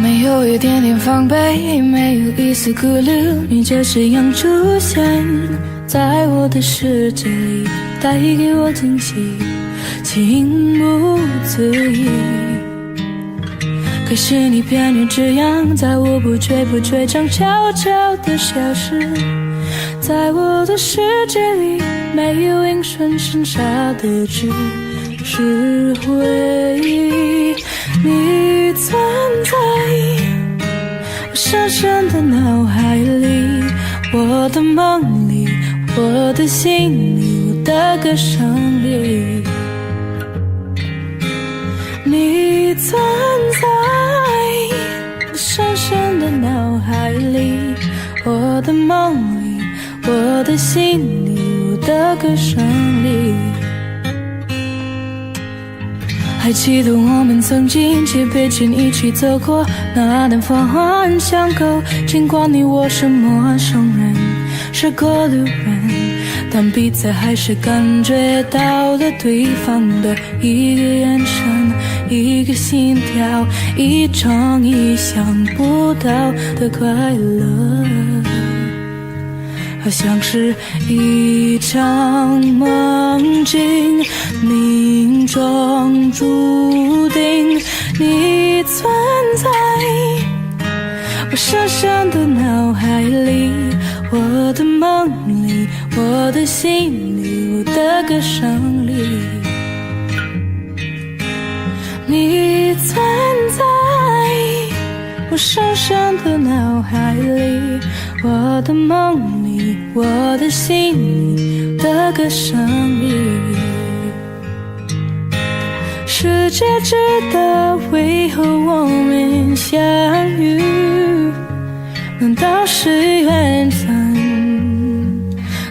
没有一点点防备，没有一丝顾虑，你就这样出现在我的世界里，带给我惊喜，情不自已。可是你偏又这样，在我不知不觉中悄悄地消失，在我的世界里，没有英顺剩下的只是回忆。你存在我深深的脑海里，我的梦里，我的心里，我的歌声里。你存在我深深的脑海里，我的梦里，我的心里，我的歌声里。还记得我们曾经肩并肩一起走过那段环环相扣，尽管你我是陌生人，是过路人，但彼此还是感觉到了对方的一个眼神，一个心跳，一种意想不到的快乐，好像是一场梦境，命中注定。你存在我深深的脑海里，我的梦里，我的心里，我的歌声里。你存在我深深的脑海里，我的梦里，我的心里，的歌声里。世界知道为何我们相遇，难道是缘分？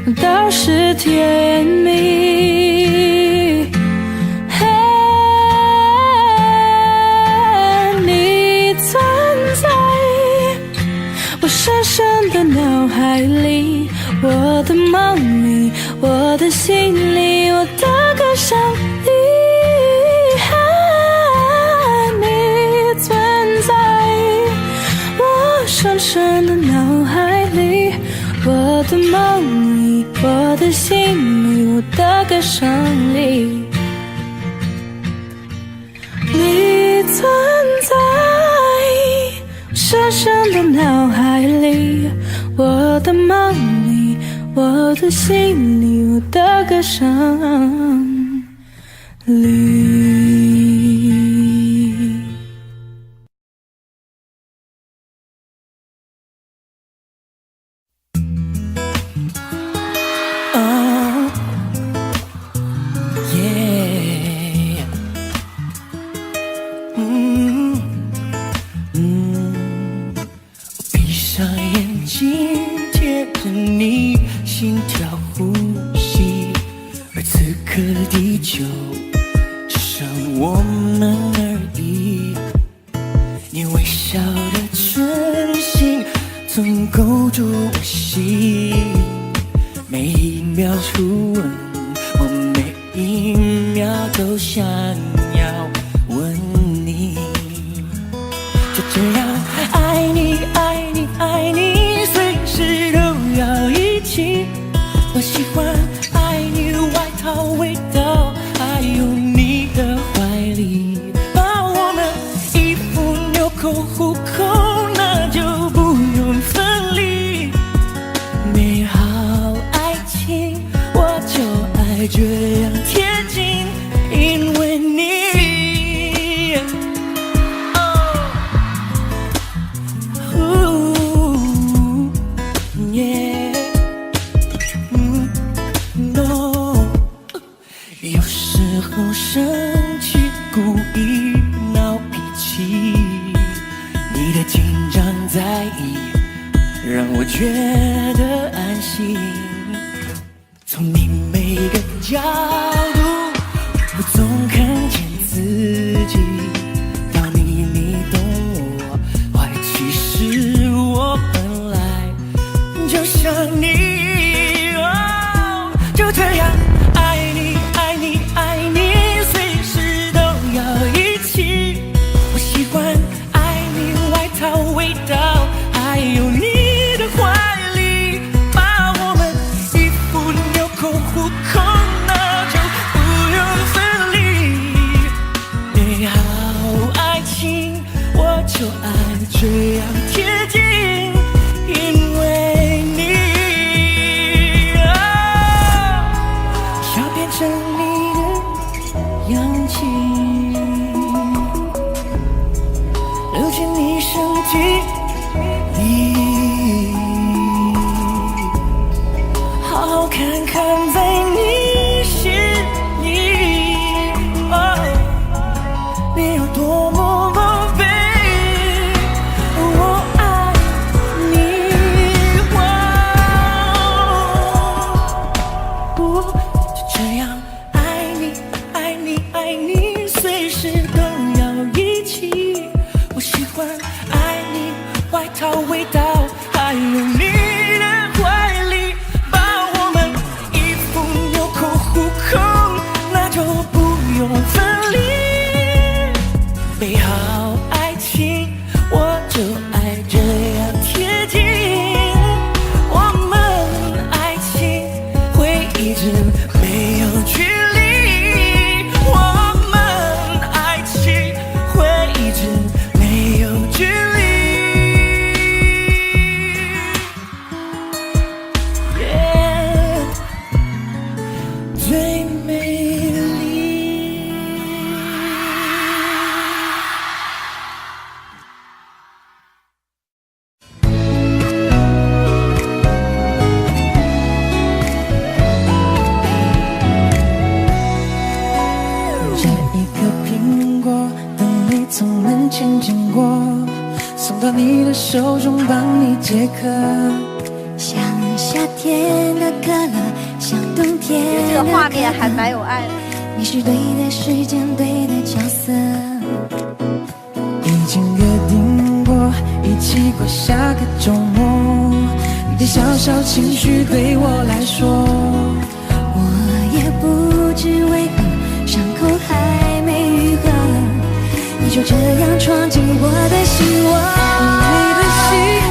难道是天命？你存在我深深的脑海里，我的梦里，我的心里，我的歌声里。你存在我深深的脑海里，我的梦里，我的心里，我的歌声里。你存在深深的脑海里，我的梦里，我的心里，我的歌声里。闭上眼睛，贴着你心跳呼吸，而此刻地球只剩我们而已。你微笑的唇形总勾住我心，每一秒初吻，我每一秒都想要吻你。就这样爱你爱你爱你，随时都要一起。我喜欢爱你的外套味道，还有你的怀里，把我们衣服纽扣虎口，那就不用分离。美好爱情我就爱这样贴近，因为你有时候生气故意闹脾气，你的紧张在意让我觉得安心。从你每个角度我总看见自己，到你懂我坏，其实我本来就像你，就这样爱你爱你爱你，随时都要一起。我喜欢爱你外套味道，还有你的怀里，把我们衣服纽扣互扣，那就不用分离。美好爱情，我就爱这样贴近，因为你。要变成你的氧气，流进你身体里，好好看看在你心里，你有多么宝贝，我爱你，就这样爱你，爱你，爱你，随时都要一起。我喜欢爱你外套味道，还有你的怀里，把我们衣服纽扣互扣，那就不用分离。美好爱情，我就爱这样贴近，我们爱情会一直没有距离，我们爱情会一直没有距离。Yeah， 最美丽。这一颗苹果，等你从门前经过，送到你的手中，帮你解渴。像夏天的可乐，像冬天的这个画面可乐还蛮有爱的。你是对的时间，对的角色。已经约定过，一起过下个周末。你的小小情绪对我来说，我也不知为何，伤口还没愈合，你就这样闯进我的心窝。你的心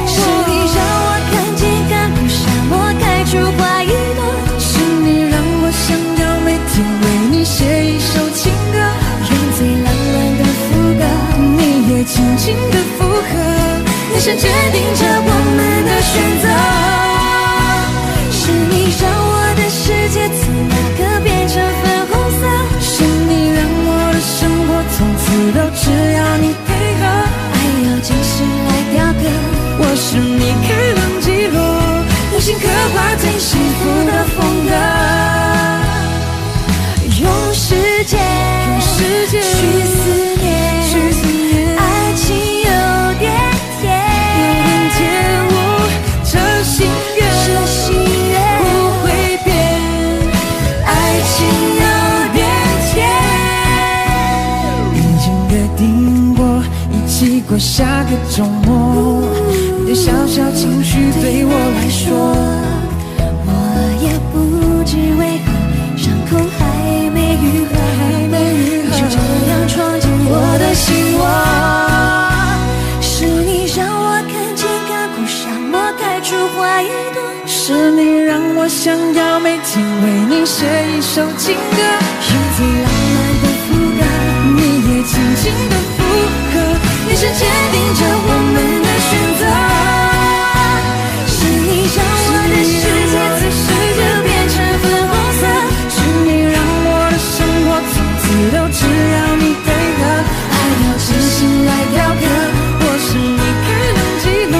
是你让我看见干枯沙漠开出花一朵，是你让我想要每天为你写一首情歌，用最浪漫的副歌，你也轻轻的附和，眼神决定着我们的选择。是你让我的世界从那刻变成粉红色，是你让我的生活从此都只要你配合，爱要精心来雕刻，我是你开朗记录，用心刻画最幸福的风格。用时间去思念，爱情有点甜，这心愿不会变，爱情有点甜。已经约定过，一起过下个周末。你的小小情绪对我来说，我也不知为何，伤口还没愈合，你就这样闯进我的心窝。是你让我看见干枯沙漠开出花一朵，是你让我想要每天为你写一首情歌，用最浪漫的副歌，你也轻轻的附和，眼神决定着我们的选择。是你让我的世界此时就变成粉红色，是你让我的生活从此都只要你配合，爱要精心来雕刻，我是你开朗记录，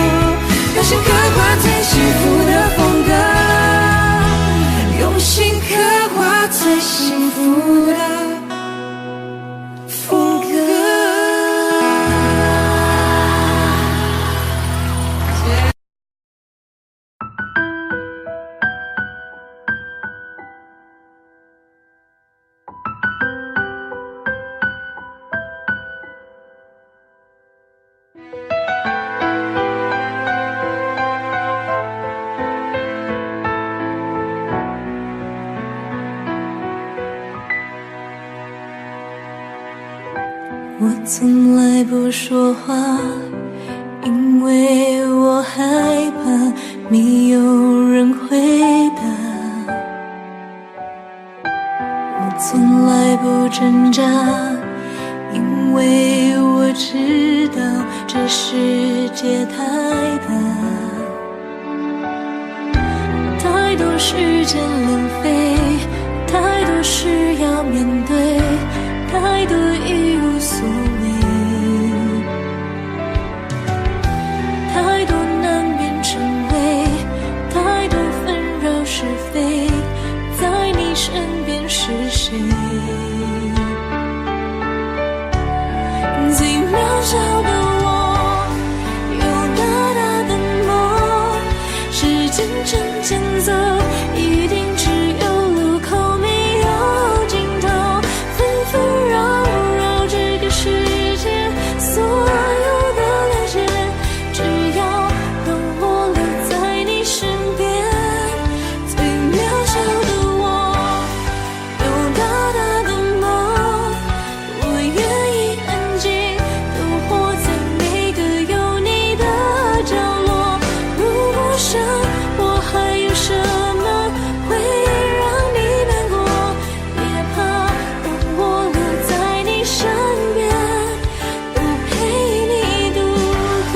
用心刻画最幸福的风格，用心刻画最幸福的风格。我从来不说话，因挣扎，因为我知道这世界太大，太多时间浪费，太多事要面对，太多已无所谓，太多难辨真伪，太多纷扰是非，在你身边是谁？最渺小的我，有大大的梦，时间正前走，一定只有路口没有尽头，纷纷扰扰这个世界，所有的了解，只要让我留在你身边。最渺小的我，有大大的梦，我愿意安静地活在每个有你的角落。如果生活还有什么会让你难过，别怕，让我留在你身边，不陪你度过。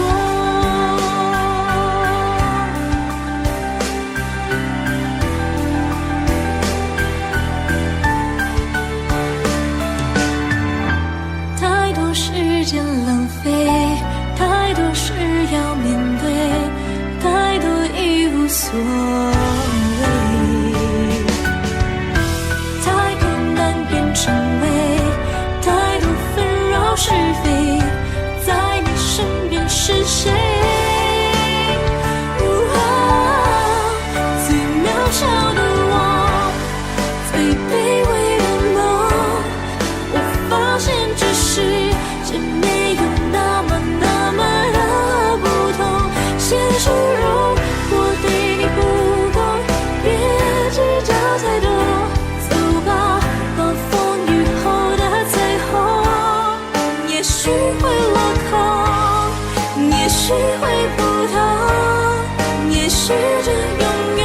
太多时间浪费，太多事要面对，太多已无所谓，太多难辨真伪，太多纷扰是非，在你身边是谁？最渺小的我，最卑微的梦，我发现这世界没有那么的不同。现实如果对你不公，别计较太多，走吧，暴风雨后的彩虹，也许会落空，也许会不同，也许这庸庸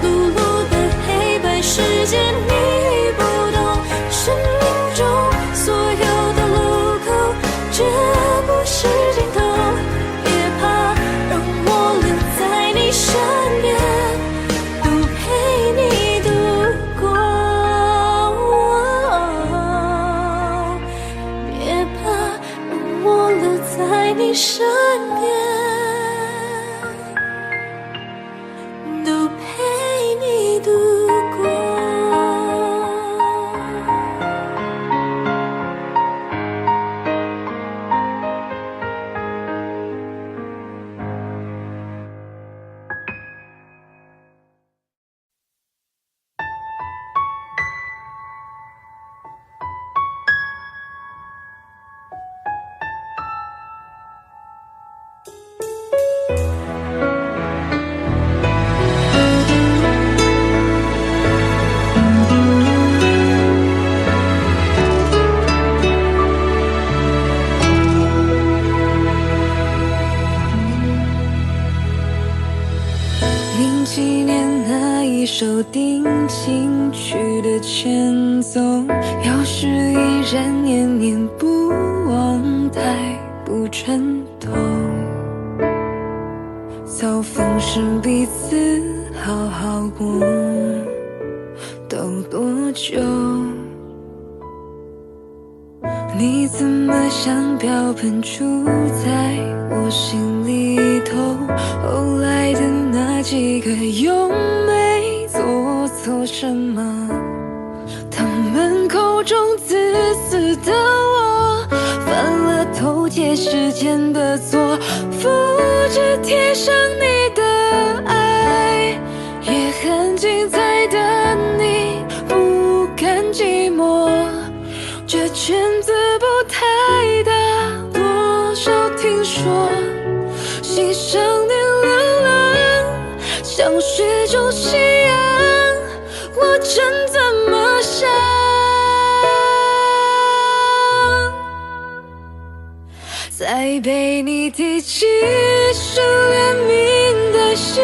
碌碌的黑白世界你不懂，生命中所有的路口，这不是尽头，别怕，让我留在你身边，不陪你度过。别怕，让我留在你身边，都陪你度过。07年那一首定情曲的前奏，要是依然念念不忘，太不称头。早风声彼此好好过，都多久？你怎么像瓢喷出在我心里头？后来的那几个又没做错什么？他们口中自私的我，犯了偷窃时间的错，复制贴上你的爱，也很精彩的你不甘寂寞。这圈子不太大，多少听说心上的流浪，像雪中夕阳，我真怎么想？再被你提起是怜悯的心，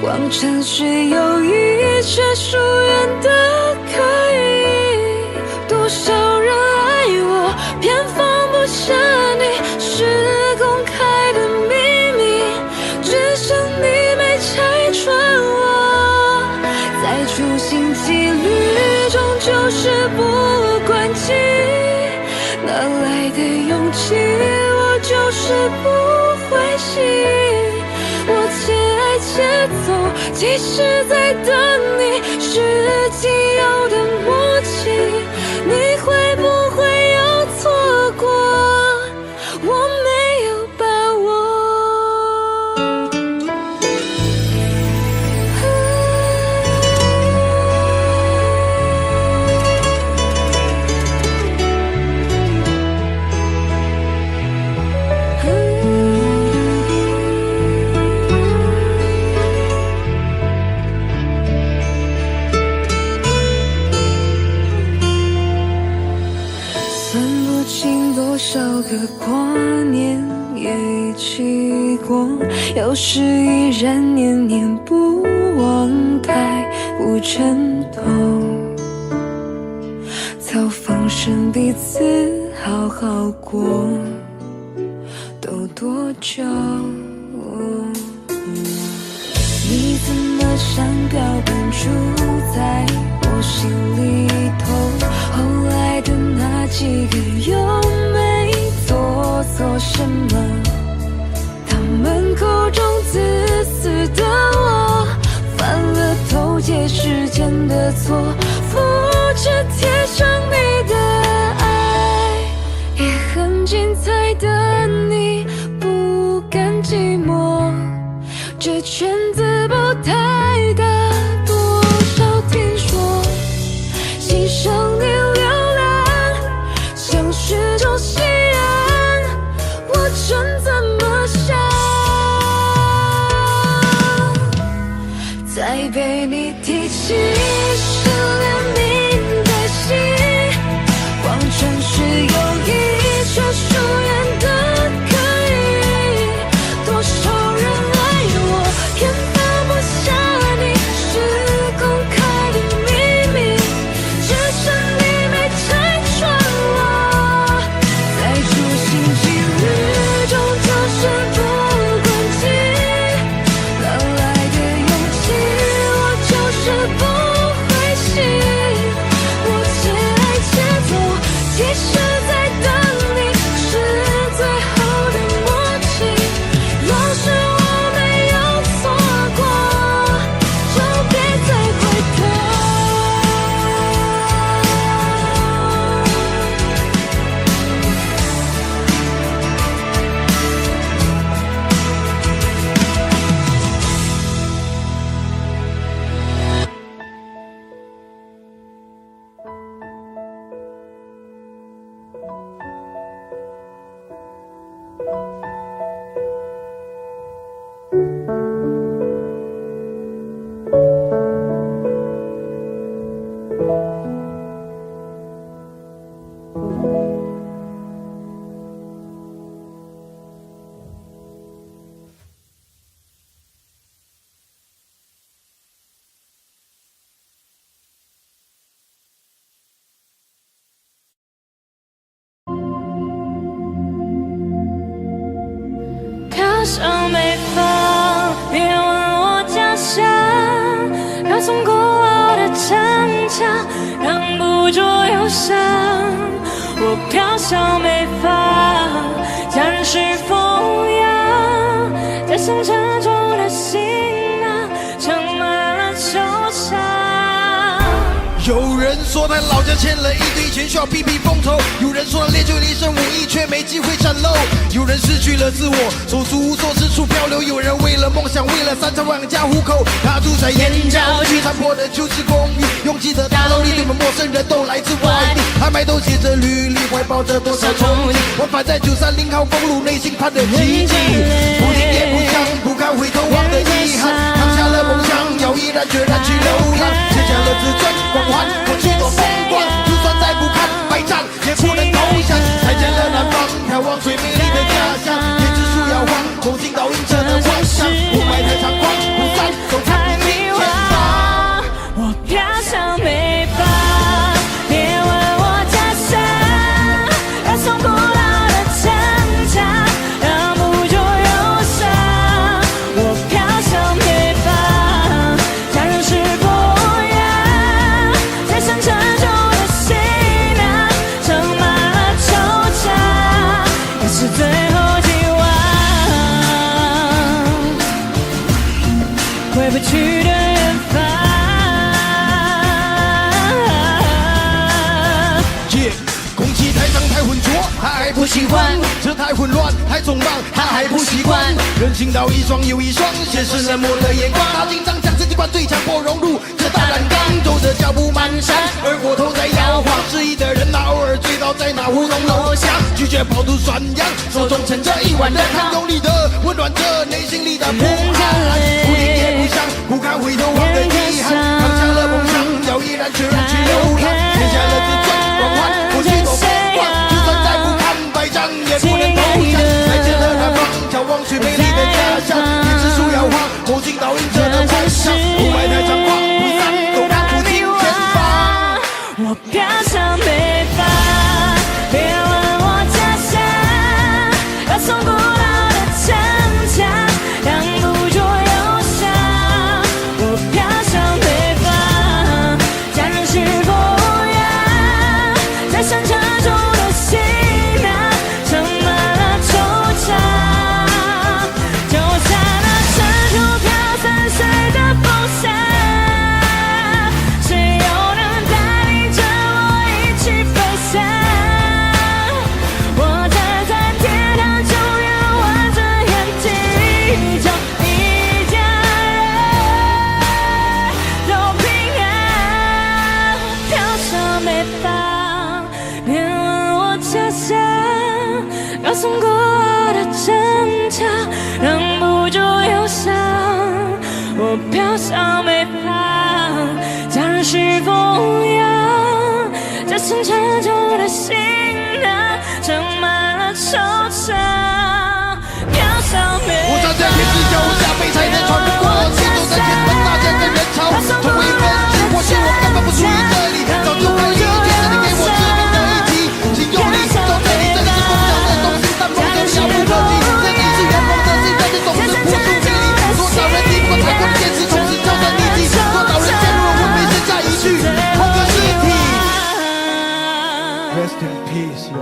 往城市友谊却疏远的可以。多多少人爱我，偏放不下你，是公开的秘密，只剩你没拆穿我。在处心积虑中就是不管己，哪来的勇气，我就是不会醒。我且爱且走，即使在等你，是仅有的默契。你会不会有错过？我没有把握。多少个跨年也一起过，有时依然念念不忘，太不称痛。早放生彼此好好过，都多久？你怎么像标本住在我心里头？后来的那几个又没做错什么？他们口中自私的我，犯了偷窃时间的错，复制贴上你的爱，也很精彩的你不甘寂寞，这圈子不太大，多少听说欣赏你流浪，像是种信任，我真怎么想？再被你提起，是连名带姓，谎称是友谊，却疏远的可以。多少人爱我，偏放不下你，是公开的秘密，只剩你没拆穿我。在处心积虑中就是不管己，哪来的勇气，我就是不会醒。我且爱且走，即使在等你，是最后的默契。要是我没有错过，就别再回头。飘向北方，别问我家乡，高耸古老的城墙，挡不住忧伤。我飘向北方，家人是风扬，在乡沉重的行囊，盛满了秋伤。有人说他老家欠了一堆钱，需要避避风头；有人说他练就了一身武艺，却没机会展露；有人失去了自我，手足无措，四处漂流；有人为了梦想，为了3餐养家糊口，他住在燕郊区残破的旧式公寓，拥挤的大楼里，对门陌生人都来自外地，拍卖都写着履历，怀抱着多少憧憬。我反在930号公路，内心盼着奇迹，不听也不想，不敢回头望的遗憾，扛下了梦想，要毅然决然去流浪，卸下了自尊光环，过去多风光，就算再不堪败战，也不能投降。再见了南方，眺望最美丽的家乡，椰子树摇晃，重新倒映着的幻想，雾霾太猖狂，不散都看不清前方。我飘向北方，别问我家回不去的远方。空气太脏太浑浊，他还不喜欢；这太混乱太匆忙，他还不习惯。人行道一双又一双，现实冷漠的眼光。他紧张将自己灌醉，强迫融入这大染缸，走着脚步蹒跚，而过头在摇晃。失意的人他偶尔醉倒在那胡同楼下，拒绝饱读涮羊，手中盛着一碗热汤，用力的温暖着内心里的不安。不听也不想，不堪回头望的遗憾，放下了梦想，要毅然决然去流浪，撇下了自尊光环，过去都不忘，就算再不堪百丈也不能投降。再见了南方，眺望去美丽的家乡，一枝树摇晃，梦境倒映着的幻想，雾霾太猖狂，不散都看不清前方。我飘向北方，别问我家乡，要从古老的城墙让不住忧伤。我飘向北方，家人是否无恙？在山车中的行囊盛满了惆怅，就像那深处飘散水的风沙，谁又能带领着我一起飞翔？我站在天堂，就要望着眼睛中一家人都平安。飘向北方，别问我家乡，要从过往的争吵忍不住忧伤。我飘向北方，家人是否无恙？这深沉重的行囊盛满了惆怅。飘向北方，我站在天之脚下，被才能穿不过，行走在前方大家的人潮，从未分析，或许我根本不属于这里，早就可以接着你给我致命的一击，请用力走这里，这里是梦想的东西，但梦想遥不可及，这里是远方，这是人的总是无数距离，多少人抵不过残酷的现实，从此销声匿迹，多少人陷入了昏迷，剩下一具空的尸体。Rest in peace, yo.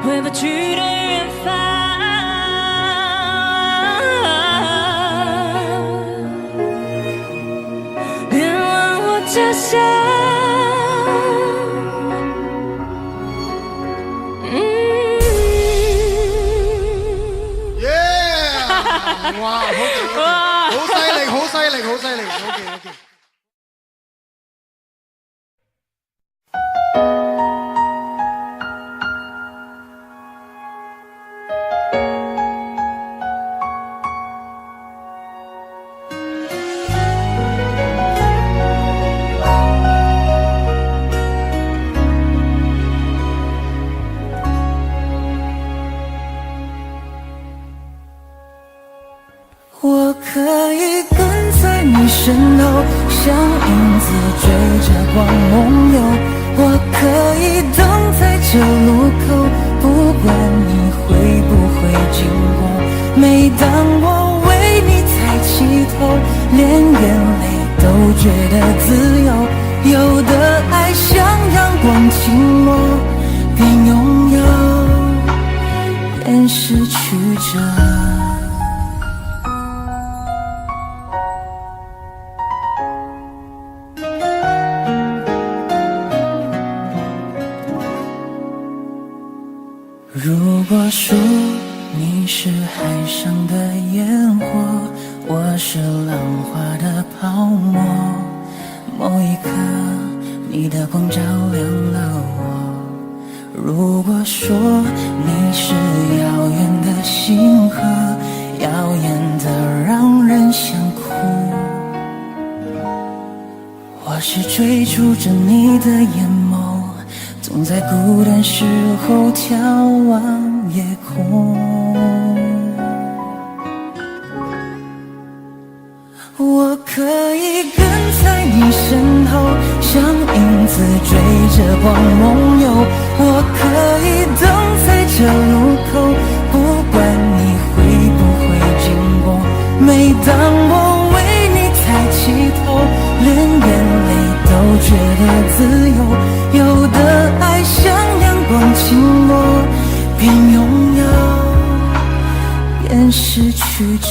回不去的远方，别问我家乡。Yeah！ 哇，好犀利，好犀利，好犀利。OK。我可以跟在你身后，像影子追着光梦游。我可以等在这路口，不管你会不会经过。每当我为你抬起头，连眼泪都觉得自由。有的爱像阳光倾落，边拥有边失去着。如果说你是海上的烟火，我是浪花的泡沫，某一刻你的光照亮了我。如果说你是遥远的星河，耀眼的让人想哭，我是追逐着你的眼眸，总在孤单时候眺望夜空。我可以跟在你身后，像影子追着光梦游。我可以等在这路口，不管你会不会经过。每当我为你抬起头，连眼泪都觉得自由。有的爱像阳光倾落，边拥有边失去着。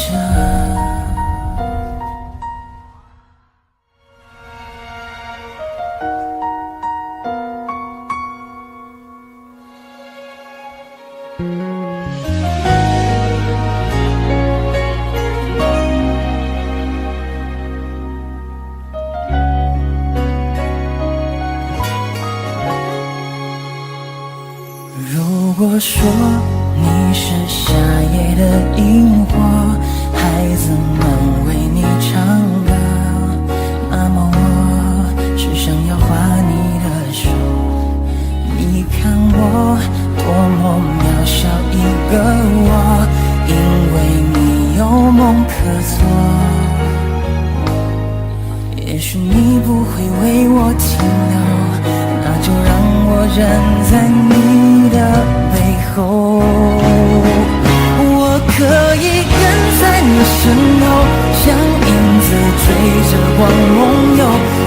说你是夏夜的萤火，孩子们为你唱歌，那么我只想要画你的手。你看我多么渺小一个我，因为你有梦可做。也许你不会为我停留，那就让我站在你的背后。我可以跟在你身后，像影子追着光梦游。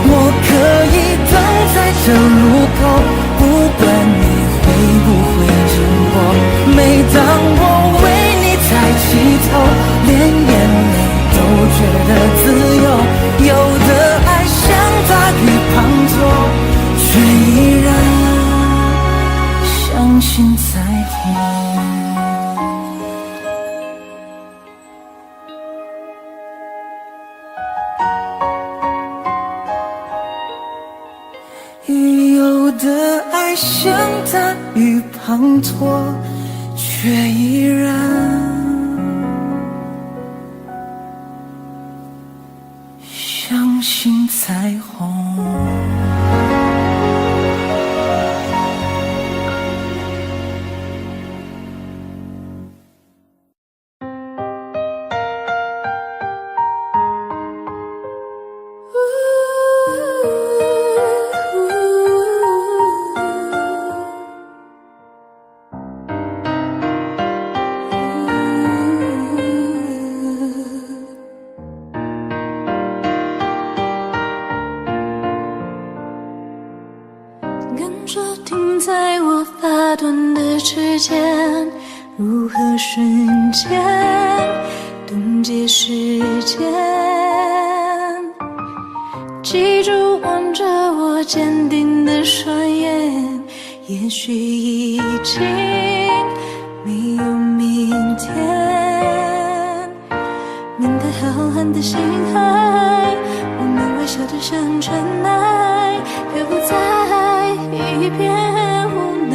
我可以等在这路口，不管你会不会经过。每当我为你抬起头，连眼泪都觉得自由。有的爱像大雨滂沱，却依然相信彩虹。有的爱像大雨滂沱，却依然相信彩虹。跟着停在我发端的指尖，如何瞬间冻结时间？记住望着我坚定的双眼，也许已经没有明天。面对浩瀚的星海，我们微笑着向尘埃，可不再一片无奈。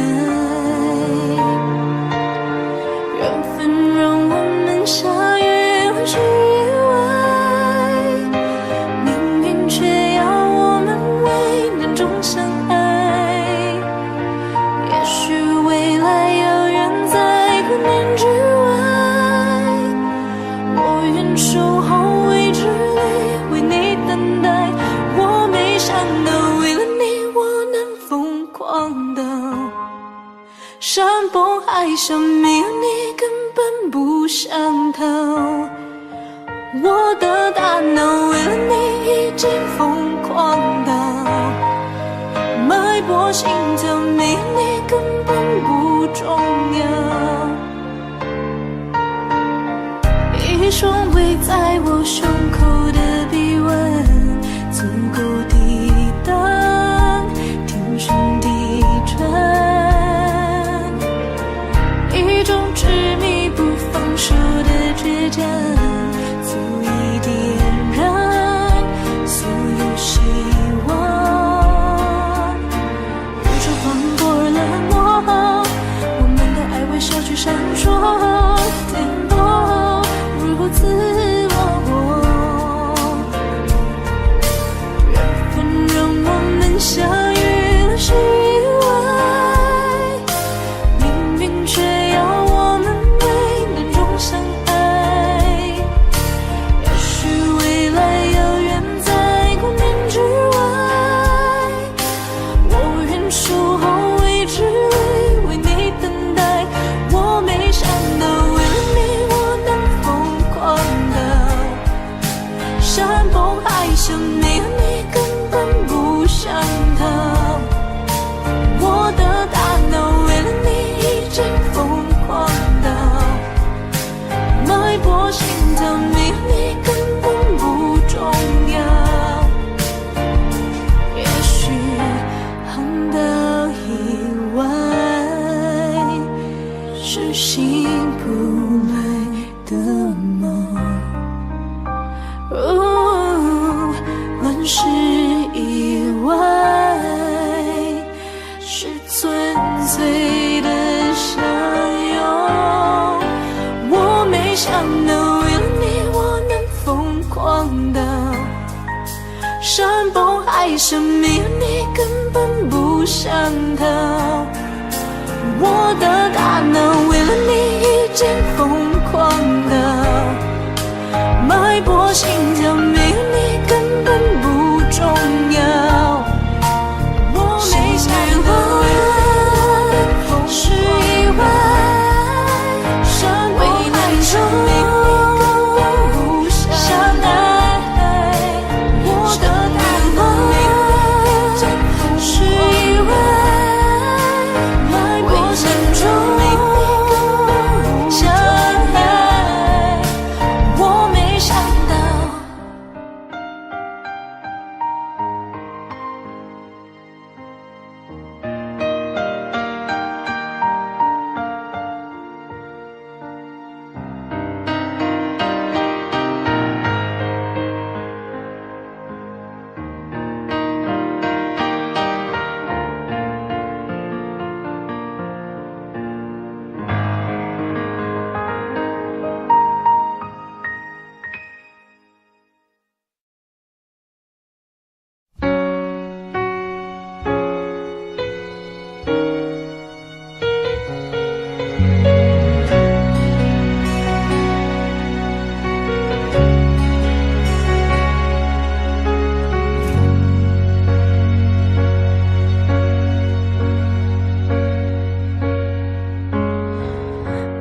缘分让我们相遇了是意外，命运却要我们为难中相爱。也许未来遥远在光年之外，我愿守候未知里为你等待。我没想到为了你我能疯狂到山崩海啸，没有你根本不想逃。我的大脑为了你已经疯狂到脉搏心跳，没有你根本不重要。一双围在我胸口的臂弯，足够抵挡天旋地转，一种执迷不放手的倔强，足以点燃所有希望。宇宙划过了我，我们的爱微笑去闪烁，天落如此我。相遇了是意外，命运却要我们为难中相爱。也许未来遥远在光年之外，我愿守候未知里为你等待。我没想到为了你我能疯狂到山崩海啸，没有你根本不想逃。我的大脑为了你已经疯狂到脉搏心跳，没有你根本不重要。也许航到意外是醒不来的梦。乱世意外是纯粹的相没想到为了你我能疯狂到山崩海誓，没有你根本不想逃。我的大脑为了你已经疯狂到脉搏心跳，没有你根本不重要。我没想到是意外，山崩海誓没有你根本不相爱。我的大脑没有你真是意外，脉搏心跳没有你根本不相爱。我没想到。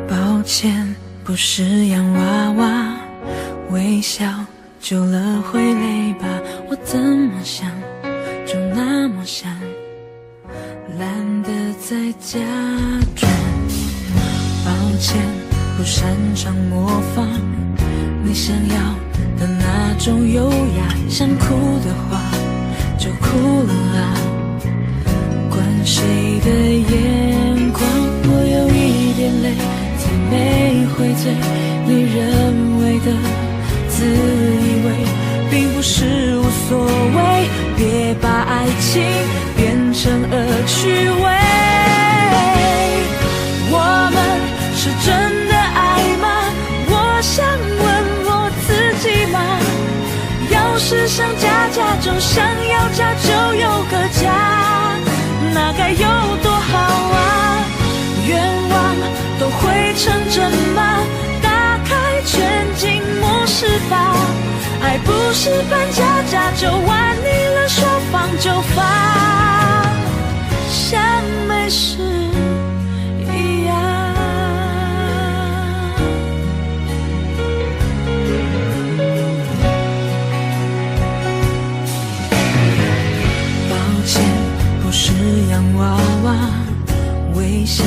抱歉，不是洋娃娃，微笑久了会累吧？我怎么想就那么想，懒得再假装。抱歉，不擅长模仿你想要的那种优雅，想哭的话就哭了啊，管谁的眼光，我有一点累才没会醉，你认为的自以为并不是无所谓，别把爱情变成恶趣味。我们是真的爱吗？我想问我自己吗？要是想家家就想要家就有个家，那该有多好啊，愿望都会成真吗？打开全景模式吧，爱不是扮家家酒，玩腻了说放就放，像没事一样。抱歉，不是洋娃娃，微笑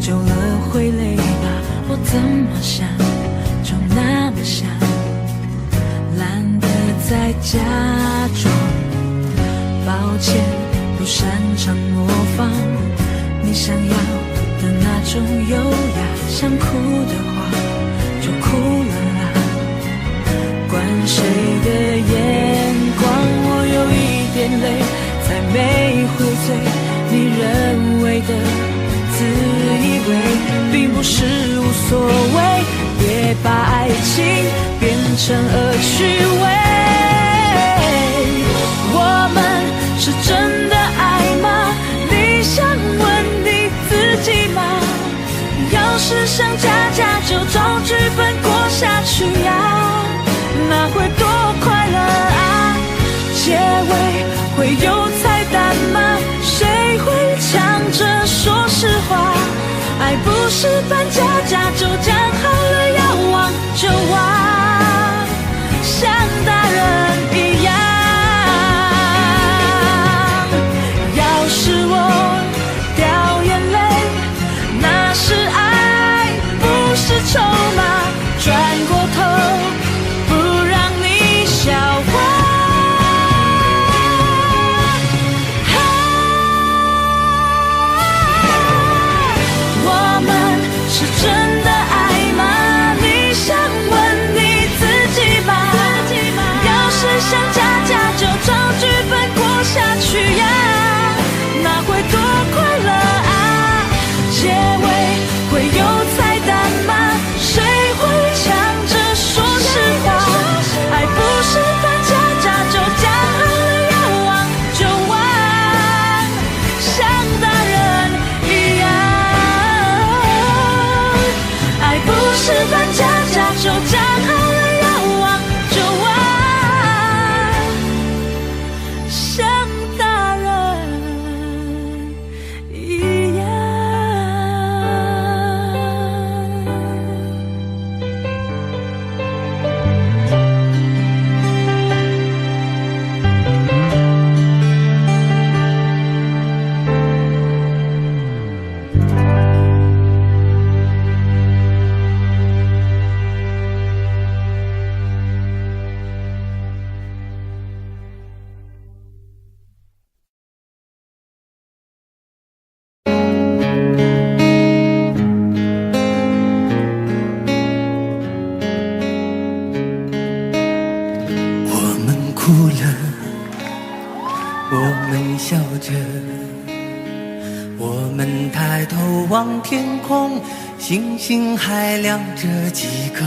久了会累吧？我怎么想就那么想，懒得再假装。抱歉，不擅长模仿你想要的那种优雅，想哭的话就哭了啊，管谁的眼光，我有一点累才没会醉，你认为的自以为并不是无所谓，别把爱情变成恶趣味。我们是真的爱吗？你想问你自己吗？要是想家家就找剧本过下去呀，那会多快乐啊！结尾会有彩蛋吗？谁会抢着说实话？爱不是扮家家酒，讲好了要忘就忘，像大人一样。要是我掉眼泪，那是爱，不是筹码，转过头不让你笑话。我们是笑着，我们抬头望天空，星星还亮着几颗，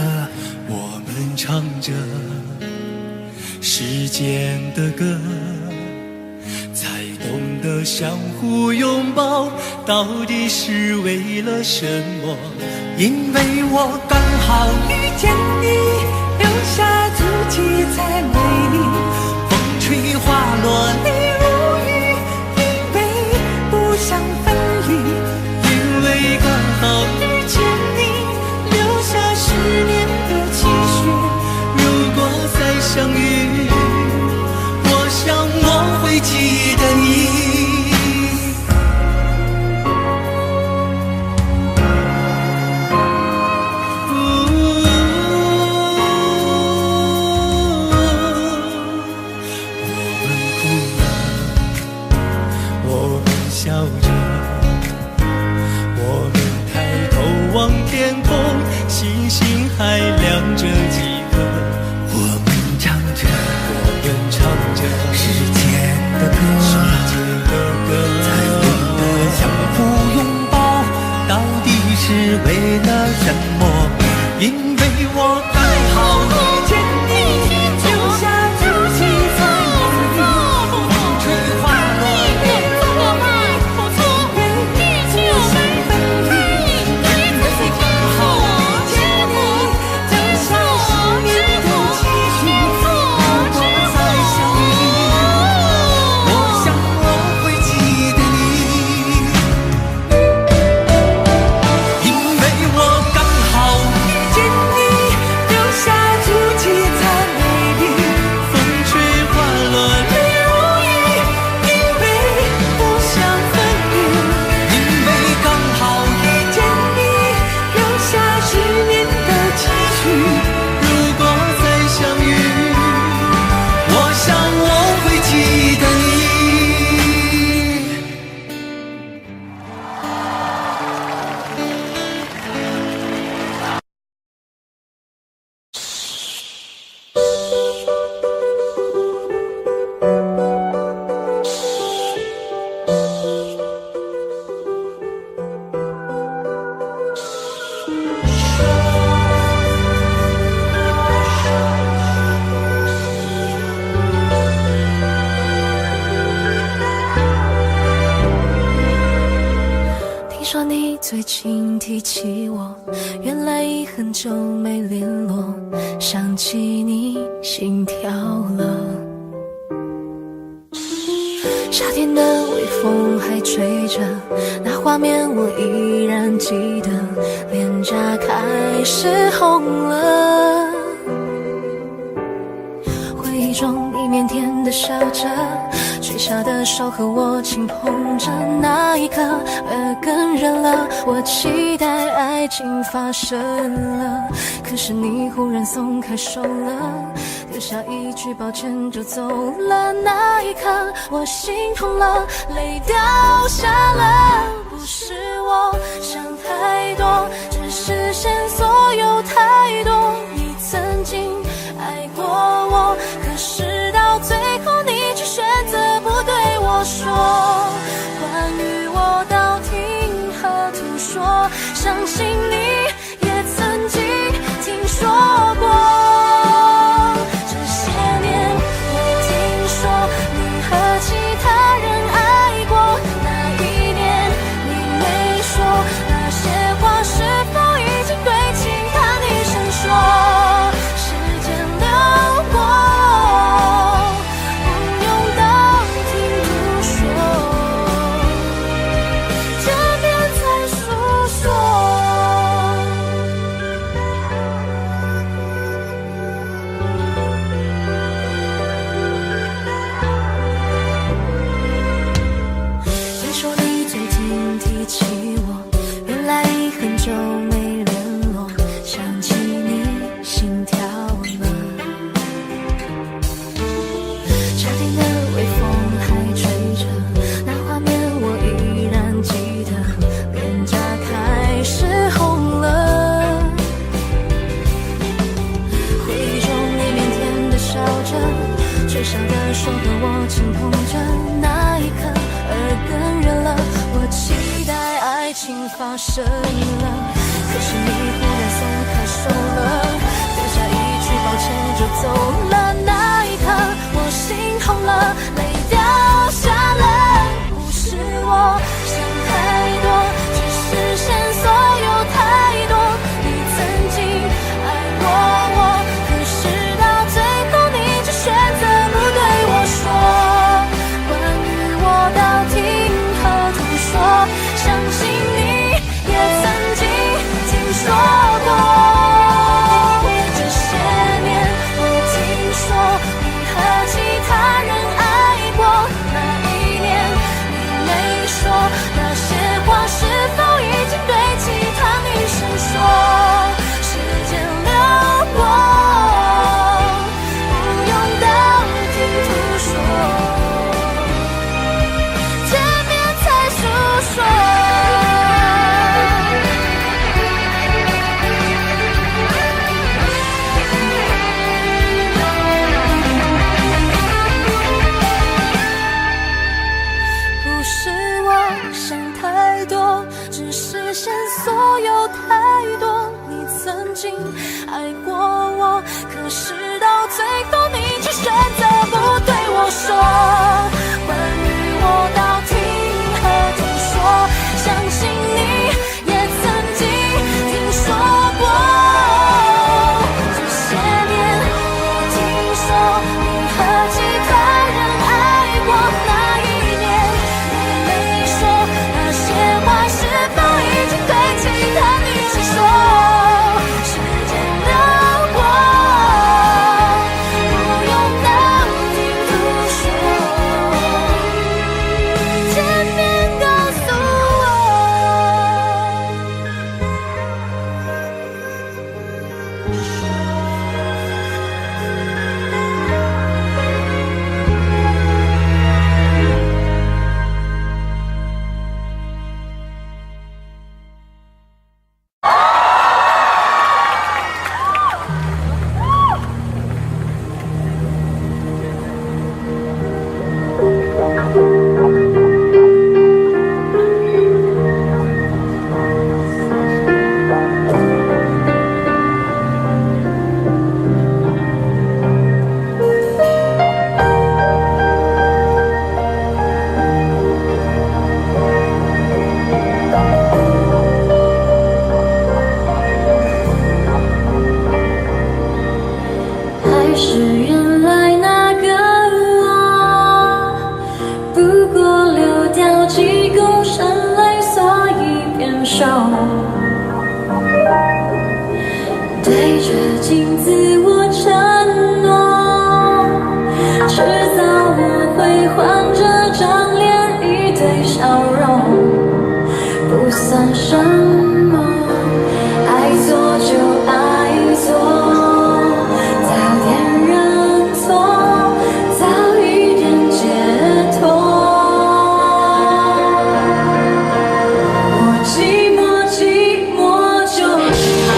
我们唱着时间的歌，才懂得相互拥抱到底是为了什么。因为我刚好遇见你，留下足迹才美丽，风吹花落泪如雨，因为不想分离。因为刚好遇见你，留下10年的期许，如果再相遇，我想我会记得你。笑着，我们抬头望天空，星星还亮着几颗，我们唱着，时间的歌，才懂得相互拥抱到底是为了什么。因为我刚好遇见你，留下足迹在梦里，风吹花落泪说你最近提起我，原来已很久没联络，想起你心跳了。夏天的微风还吹着，那画面我依然记得，脸颊开始红了。回忆中你腼腆地笑着，垂下的手和我轻碰着，那一刻耳根热了，我期待爱情发生了，可是你忽然松开手了，丢下一句抱歉就走了，那一刻我心痛了，泪掉下了。不是我想太多，只是线索有太多，你曾经爱过我，可是到最后你却选择不对我说，关于我道听和途说，相信你也曾经听说过。这些年我听说你和其他人爱过，那一年你没说那些话，是否已经对其他女生说？时间流过，不用道听途说，这边再诉说。谁说你最近提起我，原来已很久没联络，想起你心跳了。夏天的微风还吹着，那画面我依然记得，脸颊开始红了。回忆中你腼腆地笑着，垂下的手和我轻碰着，那一刻爱情发生了，可是你忽然松开手了，丢下一句抱歉就走了。那一刻我心痛了，泪掉下了。不是我想太多，只是线索有太多。你曾经爱过我，可是到最后你只选择不对我说关于我到听和吐说，相信你也曾经听说过。这些年我听说你和其他人爱过，那一年你没说那些话，是否已经对其他女生说？时间流过，不用道听途说，见面才诉说。不是我想太多，只是线索有太多。你曾经爱过我，可是到最后你却选择不对我说关于我到听和吐说，相信你也曾经听说过。这些年我听说你和其他人爱过，那一年你没说那些话，是否已经对其他女生说？时间流过，不用道听途说，见面告诉还是原来那个我，不过流掉几公升泪，所以变瘦。对着镜子我承诺，迟早我会换这张脸，一堆笑容，不算什么。爱错就爱错，早点认错，早一点解脱。我寂寞寂寞就好。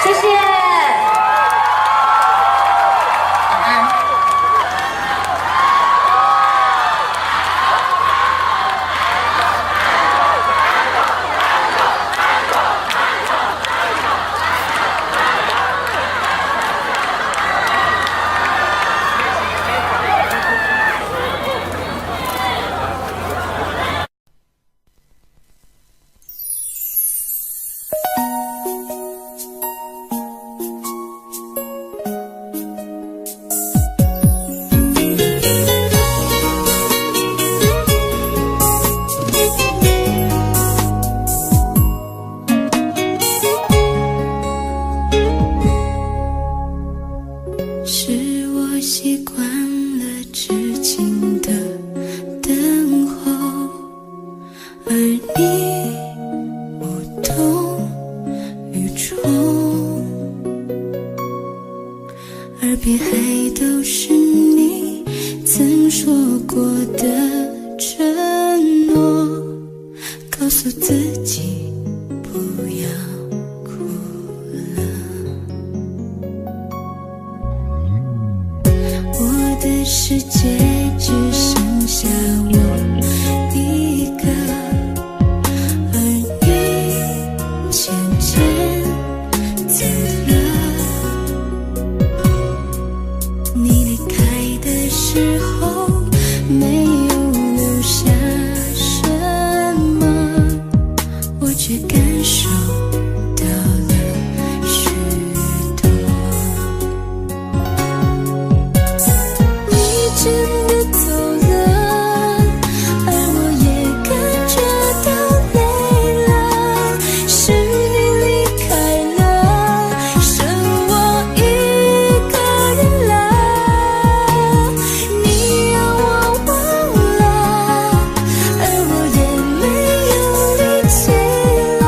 谢谢。晚安。是我习惯了痴情的等候，而你无动于衷，耳边还都是你曾说过的承诺，告诉自己不要哭了。我的世界只剩下我一个，而你渐渐走了。你离开的时候没有留下什么，我却感受到了许多。你真的走了，而我也感觉到累了。是你离开了，剩我一个人了。你让我忘了，而我也没有力气了。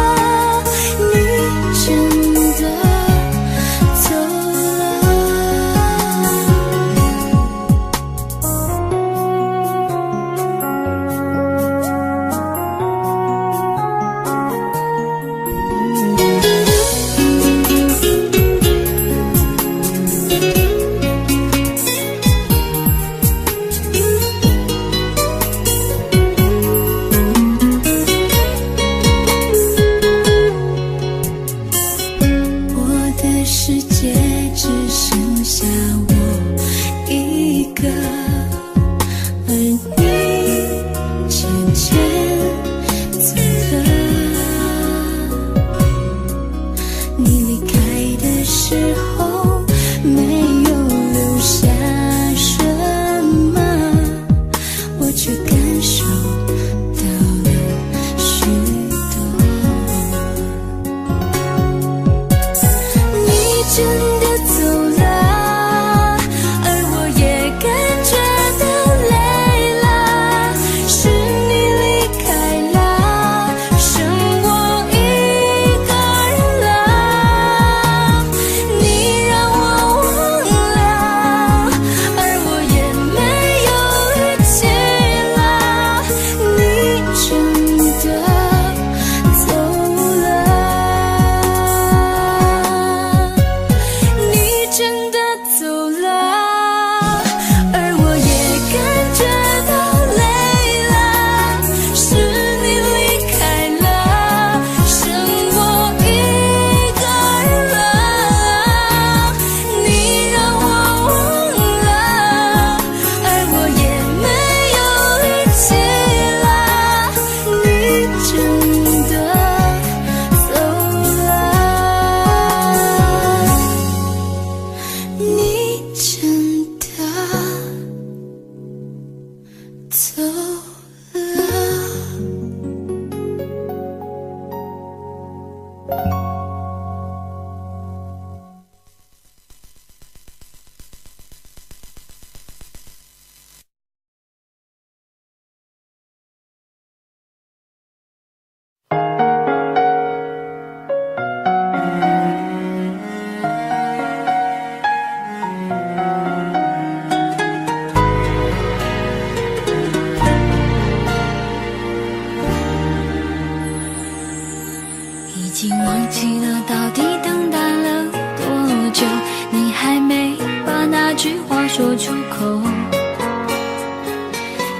经忘记了到底等待了多久，你还没把那句话说出口。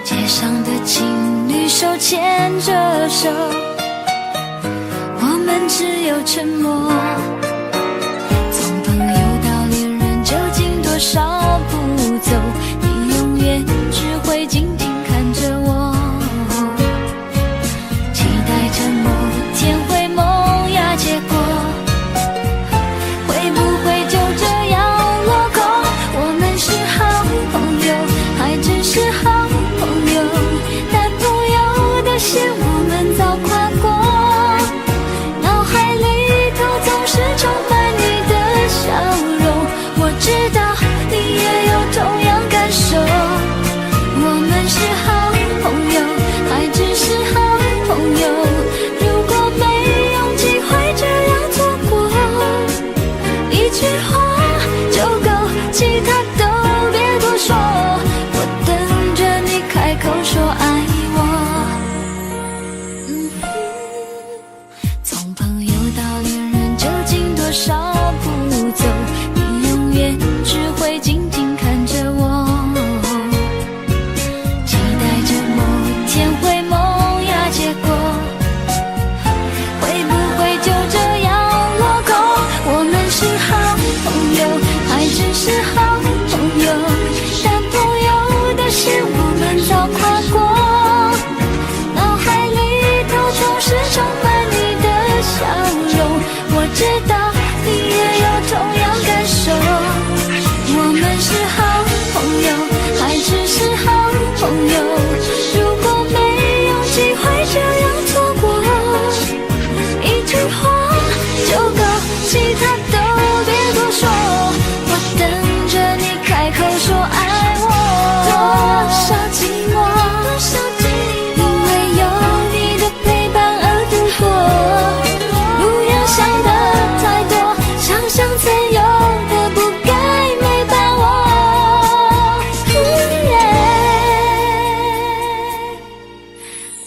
街上的情侣手牵着手，我们只有沉默。从朋友到恋人，究竟多少步走？你永远只会静静看着我，期待着某天会萌芽结果，会不会就这样落空？我们是好朋友，还只是好朋友，但朋友的线我们早跨过，脑海里头总是充满你的笑容，我知道你也有同样感受。我们是好朋友，还只是好朋友，如果没有机会这样错过，一句话就够，其他都别多说，我等着你开口说爱我。从朋友到恋人，究竟多少步走？你永远只会静静看着我，期待着某天会萌芽结果，会不会就这样落空？我们是好朋友，还只是好朋友，但朋友的线我们早跨过，脑海里头总是充满你的笑容，我知道你也有同样感受。我们是好朋友，还只是好朋友，如果没有机会这样错过，一句话就够，其他都别多说，我等着你开口说爱我。多少寂寞，因为有你的陪伴而度过，不要想得太多，想象曾有的不该没把握。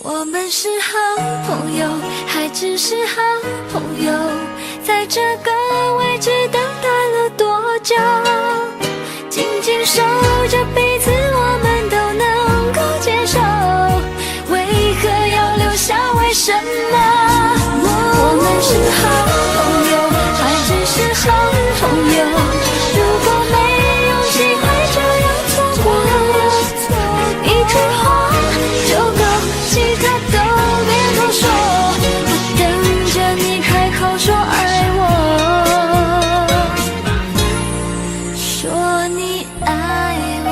我们是好朋友，还只是好朋友，在这个位置等待了多久？紧紧守着彼此，我们都能够接受，为何要留下？为什么？我们是好朋友，还只是好朋友，如果没有机会这样错过，一句话就够，其他都别多说，我等着你开口说爱我，说你爱我。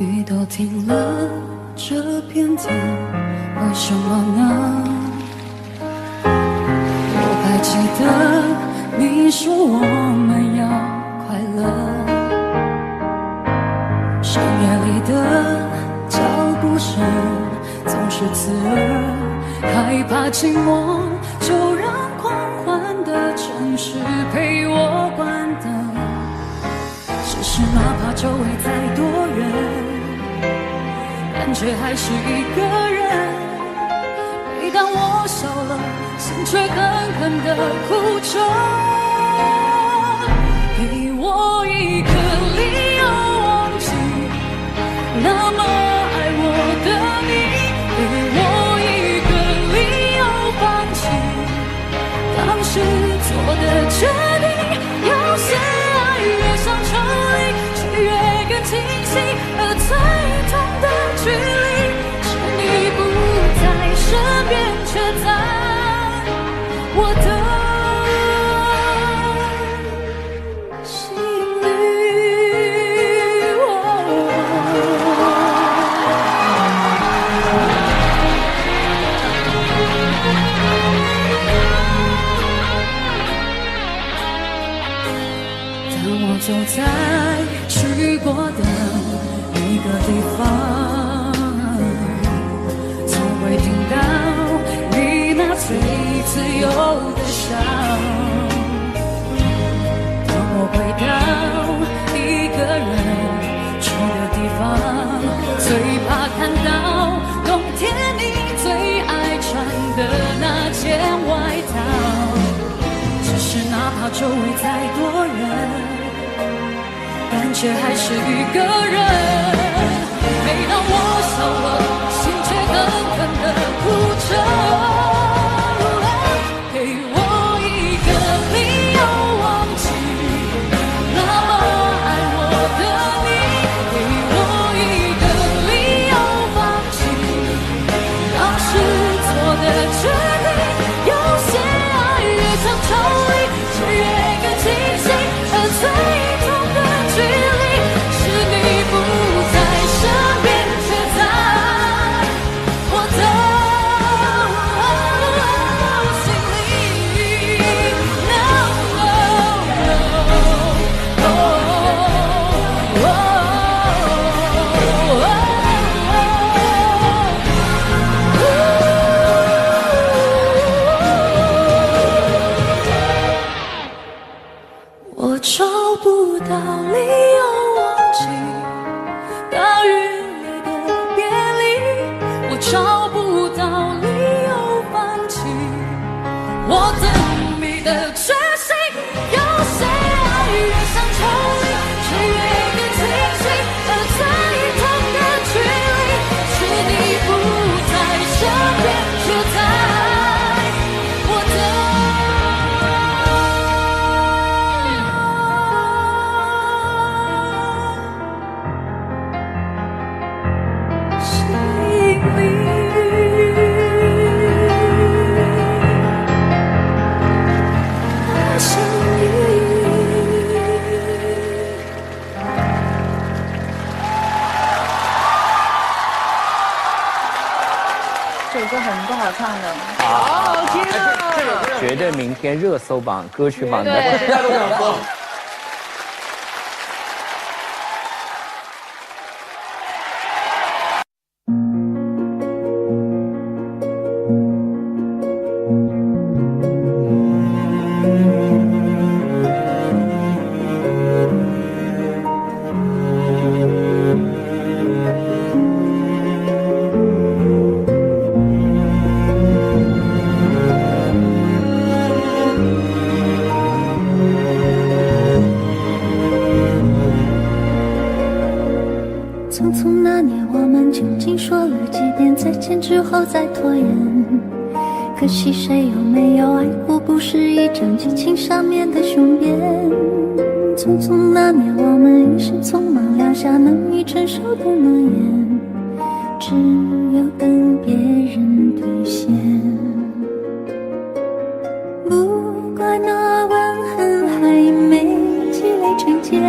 雨都停了，这片天为什么呢？我还记得你说我们要快乐，深夜里的脚步声总是刺耳，害怕寂寞就让狂欢的城市陪我关灯，只是哪怕周围再多人，感觉还是一个人。每当我笑了，心却狠狠地哭着。给我一个理由忘记那么爱我的你，给我一个理由放弃当时做的决定，要先爱就在去过的每个地方，才会听到你那最自由的笑。当我回到一个人去的地方，最怕看到冬天你最爱穿的那件外套。只是哪怕周围再多人，感觉还是一个人。每当我笑了，心却狠狠地哭着。给我一个理由忘记那么爱我的你，给我一个理由放弃当时做的决定。有些爱越长抽离，却越更清晰，而最痛的距离是你不在身边，却在我的心里。我找不到理由忘记大雨里的别离，我找不到理由放弃我等你的决心。有些爱越想抽离，却越更清晰，而最痛的距离是你不在身边，却在我的这首歌很不好唱的。哦，天啊！绝对明天热搜榜、歌曲榜的。对，大家都想说。匆匆那年，我们究竟说了几遍再见之后再拖延？可惜谁有没有爱过，不是一张激情上面的雄辩。匆匆那年，我们一时匆忙撂下难以承受的诺言，只有等别人兑现。不怪那吻痕还没积累成茧，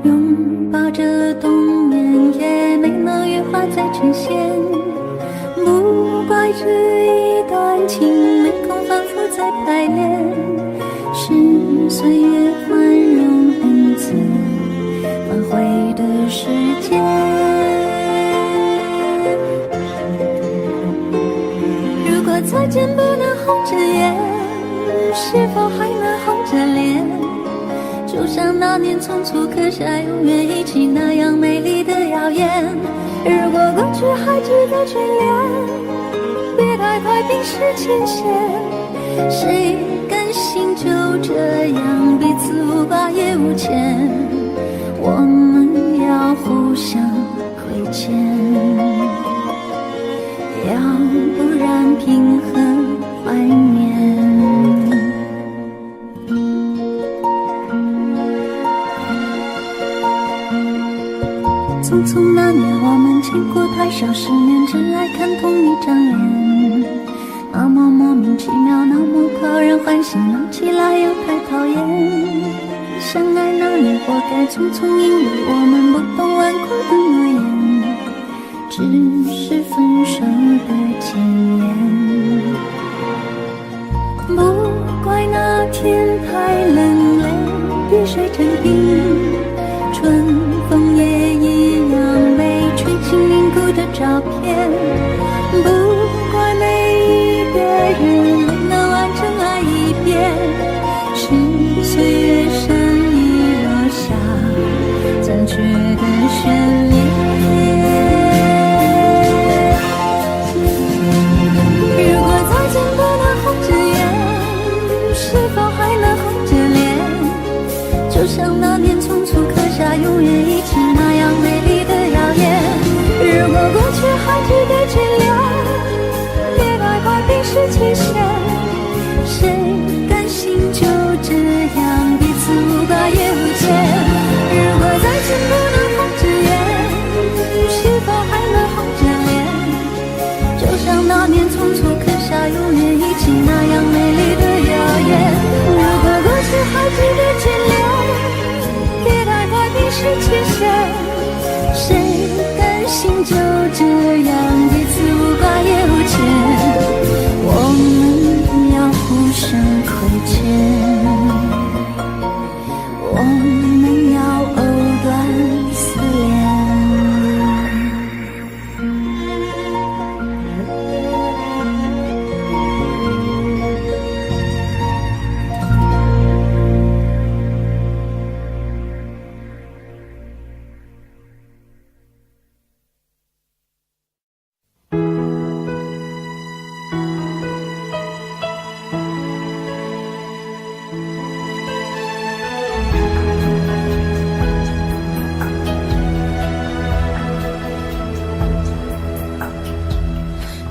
拥抱着冬眠也没能羽化再成仙。不怪这一段情没空反复再排练，是岁月宽容恩赐挽回的时间。如果再见不能红着眼，是否还能红着脸？就像那年匆促刻下永远一起那样美丽的谣言。如果过去还值得眷恋，别太快冰释前嫌。谁甘心就这样彼此无挂也无牵？我们要互相亏欠，要不然凭何怀念？匆匆那年，我们见过太少世面，真爱看同一张脸。那么莫名其妙，那么讨人欢喜，闹起来又太讨厌。相爱那年活该匆匆，因为我们不懂顽固的诺言，只是分手的前言。不怪那天太冷泪，别水成冰，春风也一样被吹进凝固的照片。不怪每一个人都能完整爱一遍，是岁月善意落下残缺的眷恋。如果再见不能红着眼，是否还能红着脸？就像那年匆促刻下永远一起那样美丽的谣言。如果过去还值得眷恋，别太快冰释前嫌。谁甘心就这样彼此无挂也无牵？如果再见不能红着眼，是否还能红着脸？就像那年匆促刻下永远一起那样美丽的谣言。如果过去还值得眷恋，别太快冰释前嫌。谁甘心就这样彼此无挂也无牵？我们要互相亏欠，我们要藕断丝连。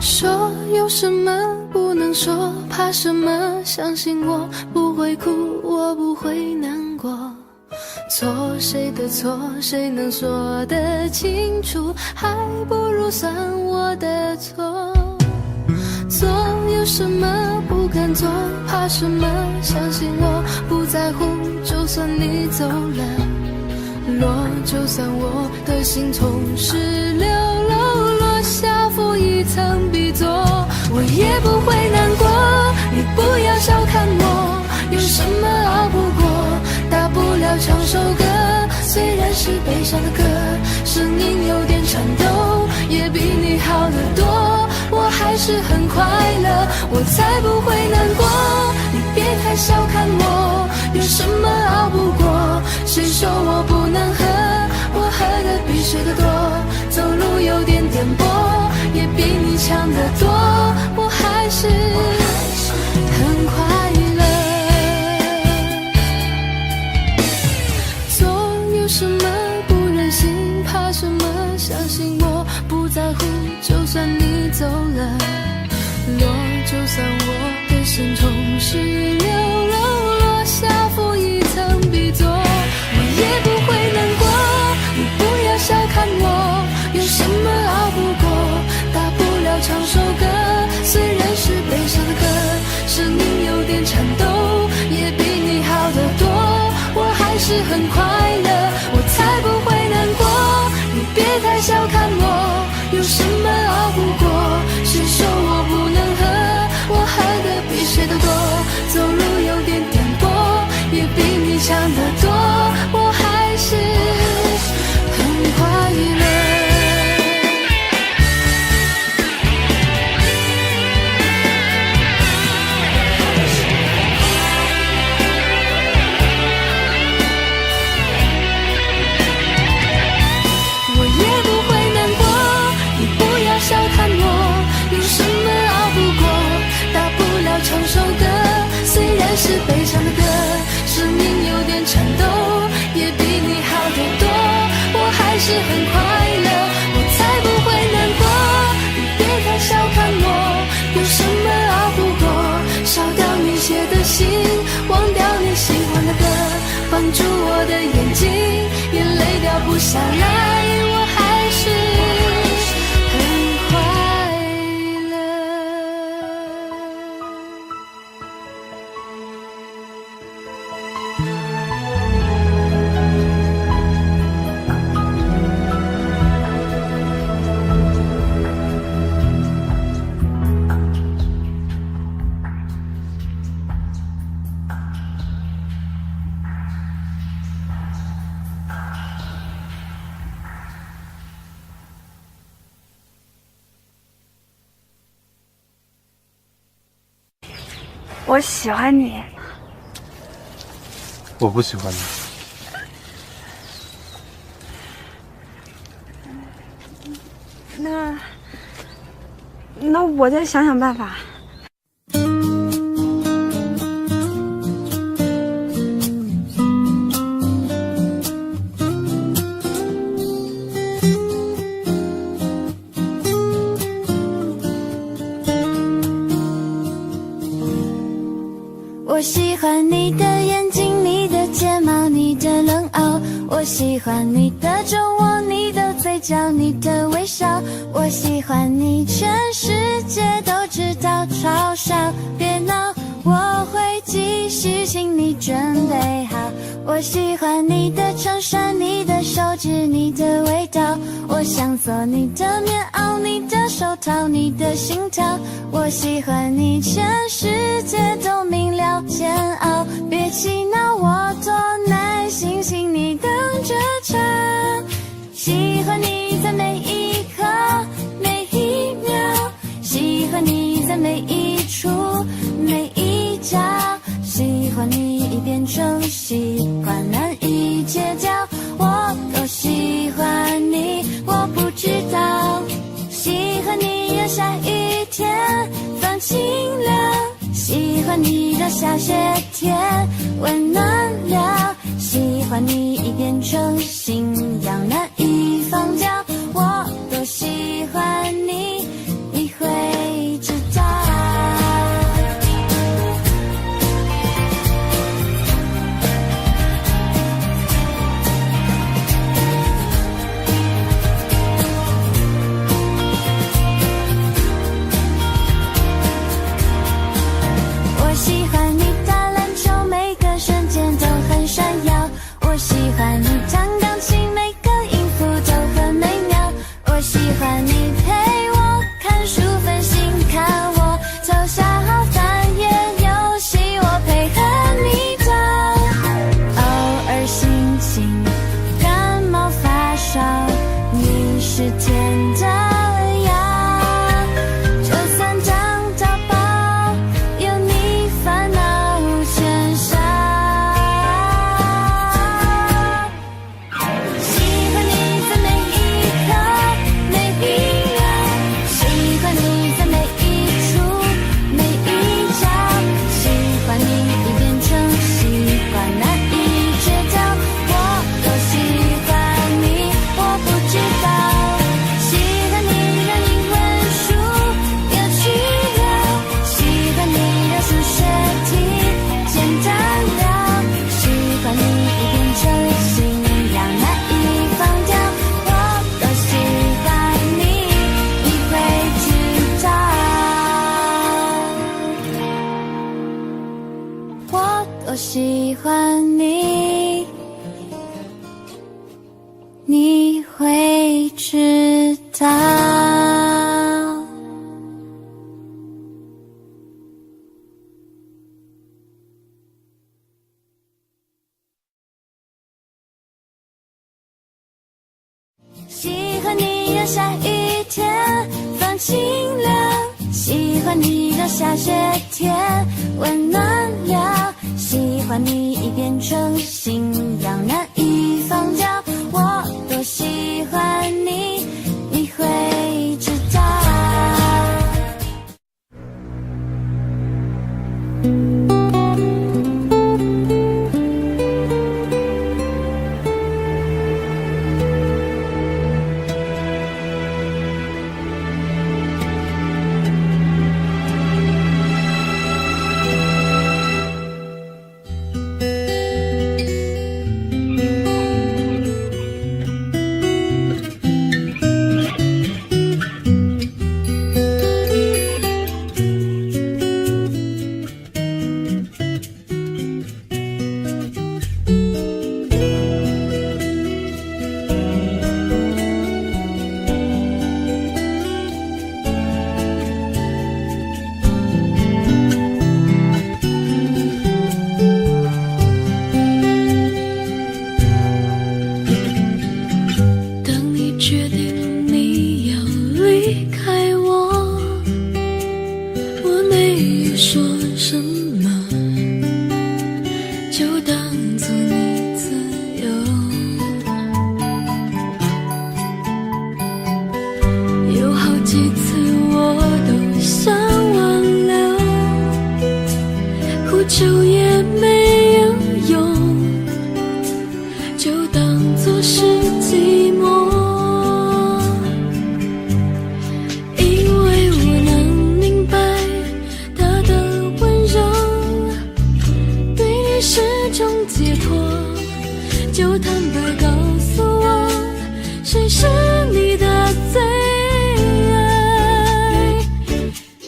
说有什么不能说，怕什么？相信我不会哭，我不会难过。错谁的错，谁能说得清楚？还不如算我的错。做有什么不敢做，怕什么？相信我不在乎，就算你走了，落就算我的心从石榴楼落下负一层笔座，我也不会难过。你不要小看我，有什么熬不过？大不了唱首歌，虽然是悲伤的歌，声音有点颤抖，也比你好得多。我还是很快乐，我才不会难过。你别太小看我，有什么熬不过？谁说我不能喝？我喝的比谁的多，走路有点颠簸，也比你强得多。我还是很快乐。做有什么不忍心，怕什么？相信我不在乎，就算你走了，落就算我的心从石榴楼落下负一层笔座，我也不会难过。你不要小看我，有什么熬不过？大不了唱首歌，虽然是悲伤的歌，声音有点颤抖，也比你好得多。我还是很快乐，我才不会难过。你别太小看我，有什么熬不过？谁说我不能喝？我喝的比谁的多，走路有点颠簸，也比你强得多。我还是很快乐。我也不会难过，你不要小看我，有什么熬不过？大不了唱首歌，虽然是悲伤的歌，声音有点颤抖，也比你好得多。我还是很快乐，我才不会难过。你别太小看我，有什么熬不过？烧掉你写的信，忘掉你喜欢的歌，绑住我的眼睛，眼泪掉不下来，我还是很快乐。我喜欢你。我不喜欢你。那我再想想办法。我喜欢你的眼睛，你的睫毛，你的冷傲。我喜欢你的酒窝，你的嘴角，你的微笑。我喜欢你，全世界都知道，嘲笑别闹，我会继续，请你准备好。我喜欢你的衬衫，你的手指，你的味道。我想做你的棉袄，你的手套，你的心跳。我喜欢你，全世界都明了，煎熬别气恼，我多耐心，请你等着瞧。喜欢你在每一刻每一秒，喜欢你在每一处每一角，喜欢你已变成习惯，难以戒掉。我都喜欢你，我不知道。喜欢你让下雨天放晴了，喜欢你让下雪天温暖了，喜欢你已变成信仰，难以放掉。我都喜欢你，你会知道。我喜欢你打篮球，每个瞬间都很闪耀。我喜欢你弹钢琴，每个音符都很美妙。我喜欢你陪我看书分心，看我偷笑翻页游戏，我配合你跳。偶尔心情感冒发烧，你是甜的药。就算当到宝，有你烦恼全少。喜欢你在每一刻每一秒，喜欢你在每一处每一角，喜欢你已变成习惯，难以戒掉。我都喜欢你，我不知道。喜欢你让英文书有趣了，喜欢你让数学题简单了，喜欢你已变成信仰，难以放掉。我都喜欢你，你会知道。我都喜欢你，你会知道。喜欢你让下雨天放晴了，喜欢你让下雪天温暖了，喜欢你已变成信仰，难以放掉。我多喜欢你，你会知道。就当作你自由。有好几次我都想挽留，哭求也没有用，就当作是寂寞。因为我能明白他的温柔对你是种解脱，就坦白告诉我谁是你的最爱。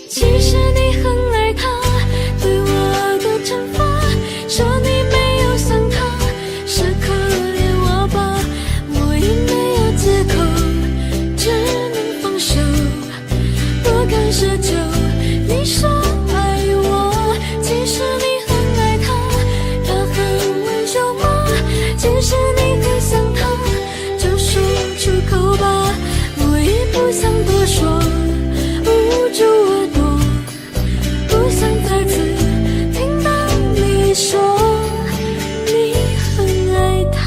其实你很爱他对我的惩罚，说你没有想他，是可怜我吧，我也没有借口，只能放手，不敢奢求。你说爱我，其实你很爱他，他很温柔吗？其实你很想他，就说出口吧，我也不想多说，捂住耳朵，不想再次听到你说你很爱他。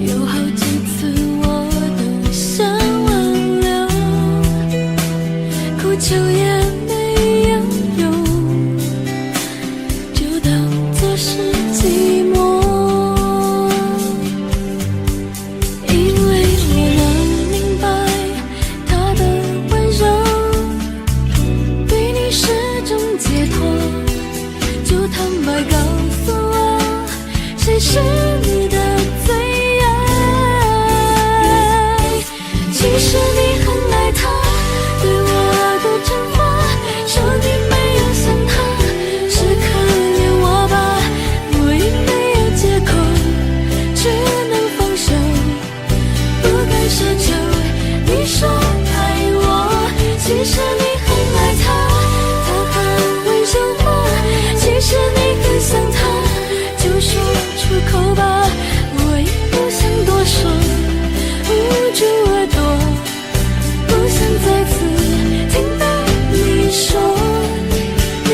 有好几次我都想挽留，哭求也没有用，就当作是寂寞。因为我能明白他的温柔对你是种解脱，就坦白告诉我谁是你的最爱。其实你很爱他对我的惩罚，说你没有想他，是可怜我吧，我也没有借口，只能放手，不敢奢求。你说爱我，其实你很爱他，他很温柔吗？其实你很想他，就说出口吧，我也不想多说，捂住耳朵，不想再次听到你说你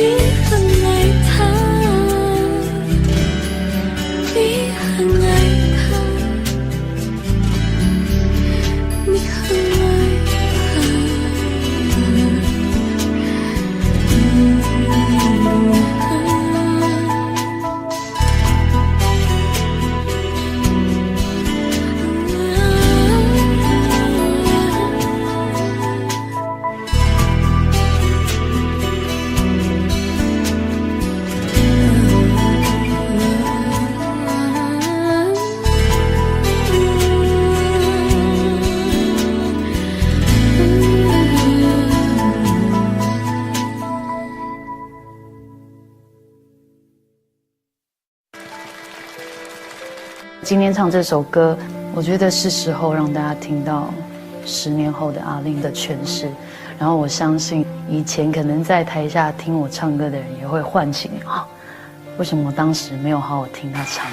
很爱他，你很爱他，你很爱今天唱这首歌，我觉得是时候让大家听到10年后的阿令的诠释。然后我相信，以前可能在台下听我唱歌的人也会唤醒啊，为什么我当时没有好好听他唱？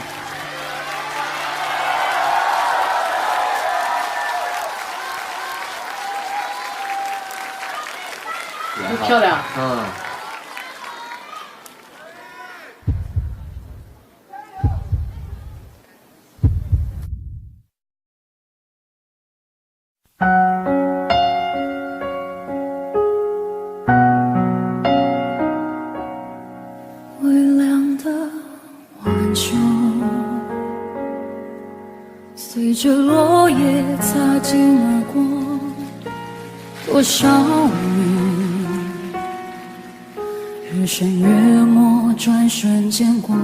漂亮，嗯。微凉的晚秋，随着落叶擦肩而过，多少年，日升月没，转瞬间过，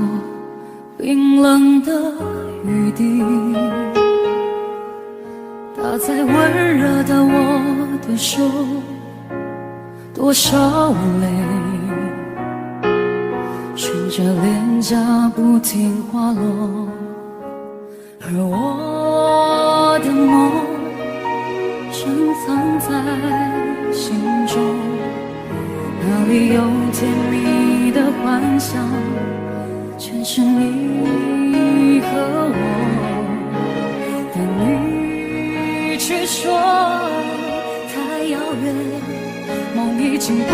冰冷的雨滴打在温热的我的手，多少泪顺着脸颊不停滑落，而我的梦深藏在心中。甜蜜的幻想，全是你和我，但你却说太遥远，梦已经不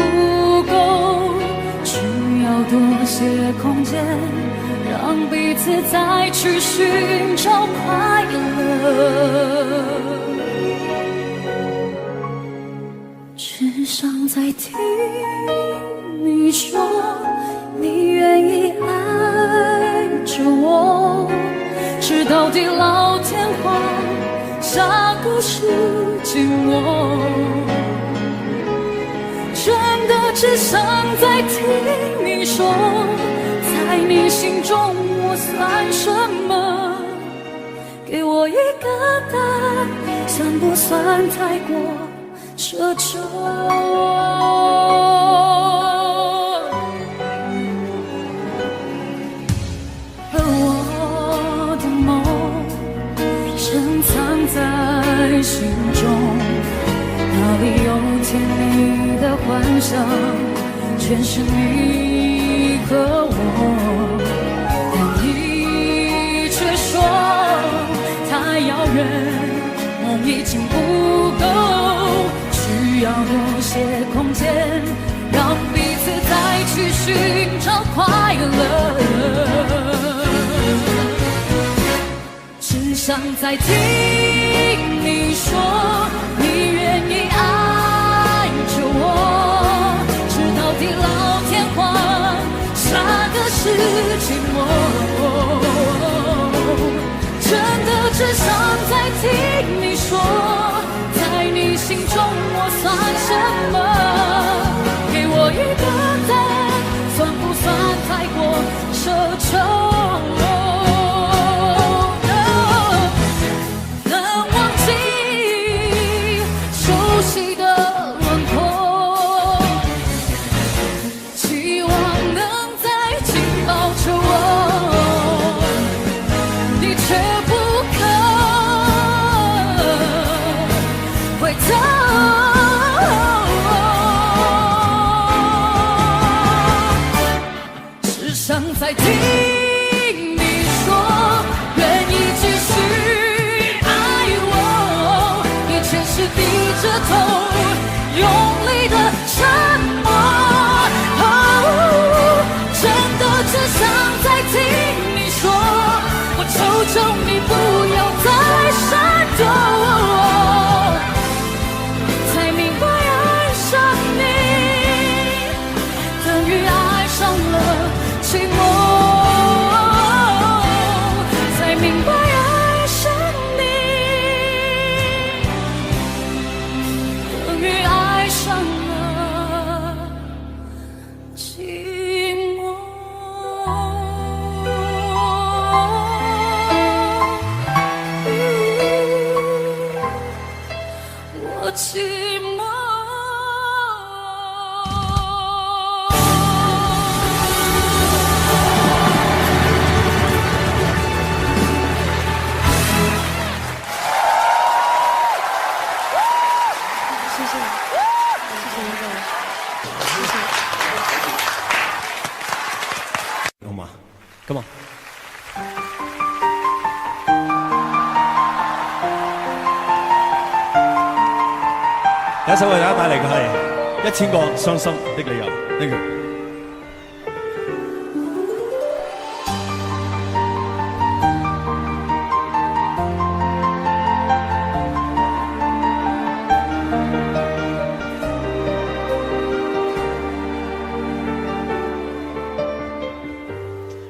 够，需要多些空间，让彼此再去寻找快乐。只想再听你说，你愿意爱着我，直到地老天荒，下个世纪末。真的只想再听你说，在你心中我算什么？给我一个答案，算不算太过奢求？而我的梦深藏在心中，哪里有甜蜜的幻想，全是你和我，但你却说太遥远，梦已经不够，需要多些空间，让彼此再去寻找快乐。只想再听你说，你愿意爱着我，直到地老天荒，下个世纪末。真的只想再听你说，在你心中我算什么？给我一个答案，算不算太过奢求？再听你说，愿意继续爱我，以前是低着头用力的沉默。真的只想再听你说，我求求你不要再闪躲，才明白爱上你等于爱上了寂寞。Come on. 有一首為大家帶嚟嘅係1000個傷心的理由。Thank you。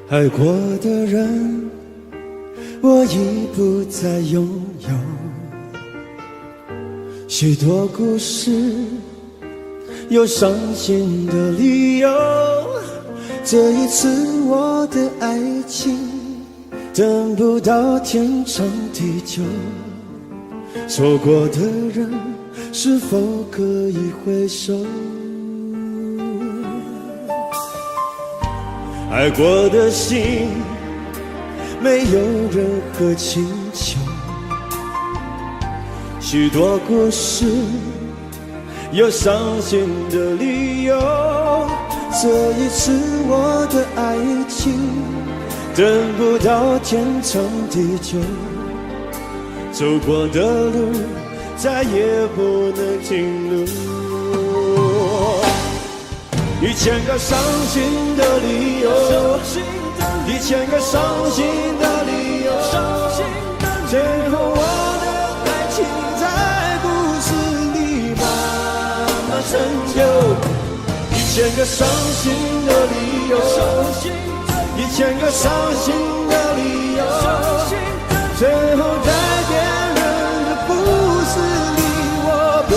爱过的人，我已不再拥有。许多故事，有伤心的理由。这一次，我的爱情等不到天长地久。错过的人，是否可以回首？爱过的心，没有任何请求。许多故事，有伤心的理由。这一次我的爱情等不到天长地久，走过的路再也不能停留。1000个伤心的理由，1000个伤心的理由，最后我的爱情在故事里慢慢成就。1000个伤心的理由，1000个伤心的理由，最后在别人的故事里我被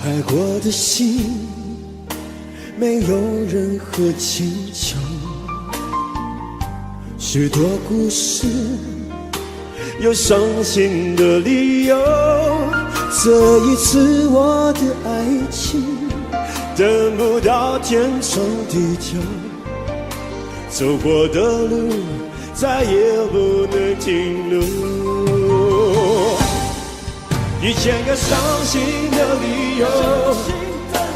爱过的心没有任何请求，许多故事有伤心的理由。这一次我的爱情等不到天长地久，走过的路再也不能停留。1000个伤心的理由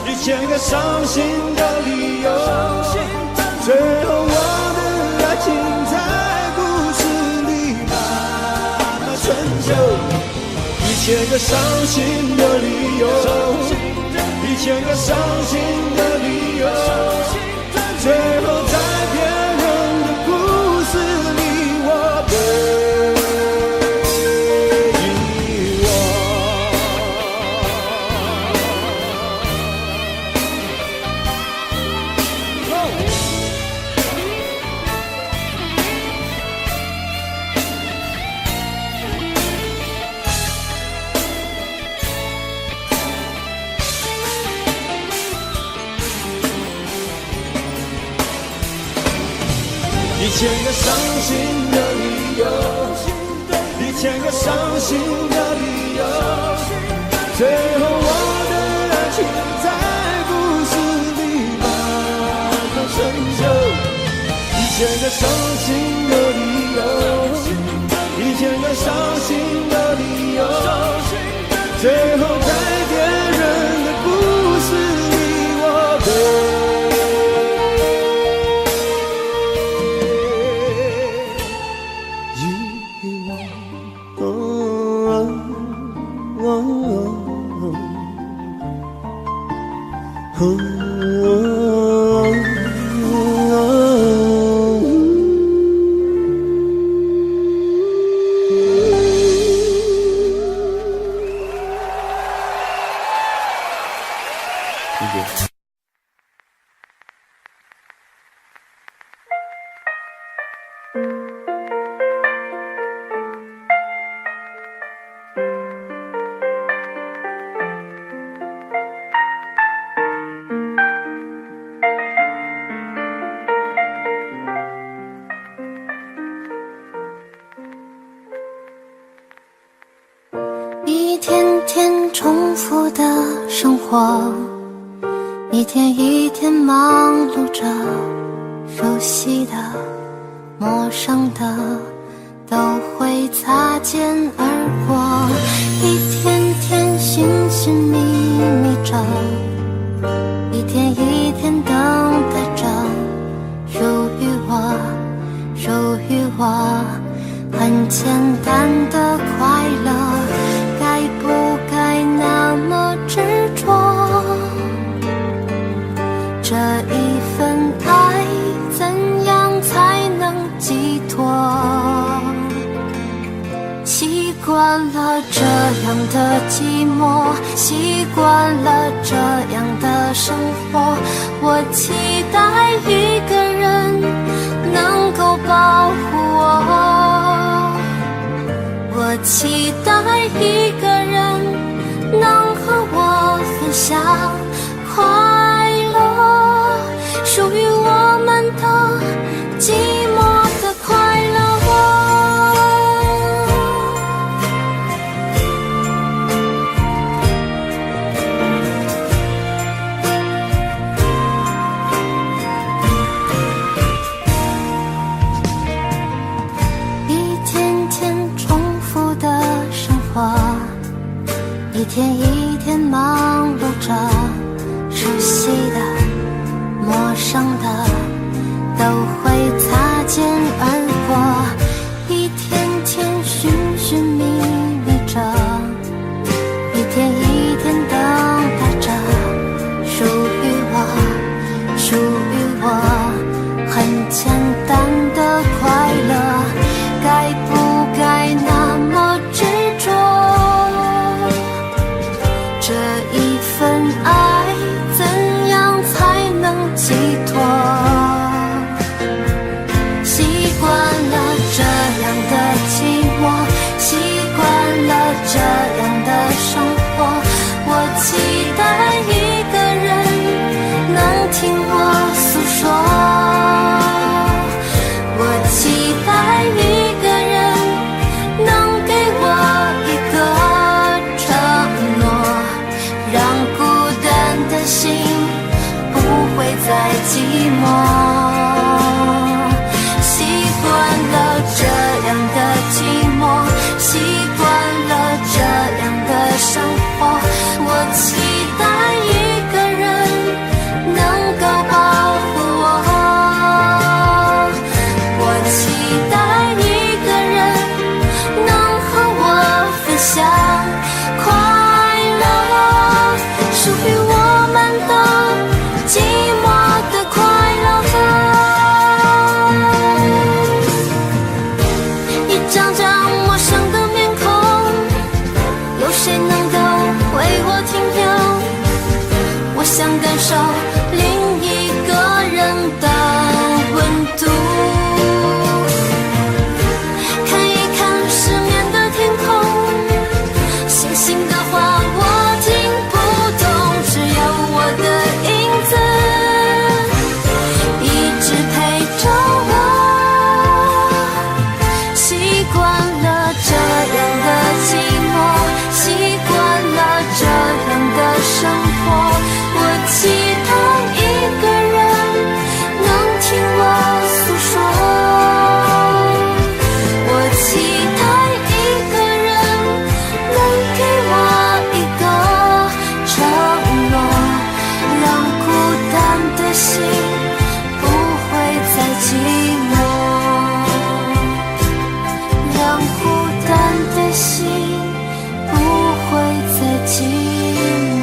，1000个伤心的理由，最后我的爱情在故事里慢慢成就。1000个伤心的理由，1000个伤心的理由，最后在别人的故事里我被1000个伤心的理由，1000个伤心的理由，最后我的爱情在故事里慢慢成就。1000个伤心的理由，1000个伤心的理由，最后在别人的故事里我被一天天重复的生活，一天一天忙碌着，熟悉的、陌生的都会擦肩而过，一天天寻寻觅觅着，一天一天等待着，属于我，属于我，很简单的快乐。该不该那么执着？这一份爱怎样才能寄托？习惯了这样的寂寞，习惯了这样的生活，我期待一个人能够保护我，我期待一个人能和我分享快乐，属于我们的寂寞的快乐。一天一天忙碌着，熟悉的陌生的都会擦肩而过，一天天寻寻觅觅着，一天一天等待着属于我很简单的快乐，该不该那么执着？这一份爱怎样才能寄托？习惯了这样的寂寞，习惯了这样的生活，我期待一个人能听我诉说，我期待一个人能给我一个承诺，让孤单的心不会再寂寞。习惯了这样的寂寞，习惯了这样的生活，我期待一个人能够保护我，我期待一个人能和我分享快乐，属于我们的寂寞的快乐。一张张陌生的面孔，有谁能够为我停留？我想感受另一个人的温度，看一看失眠的天空，星星的话我听不懂，只有我的影子一直陪着我。习惯了这样的寂寞，习惯了这样的生活，我期待一个人能听我诉说，我期待一个人能给我一个承诺，让孤单的心不会再寂寞，让孤单的心不会再寂寞。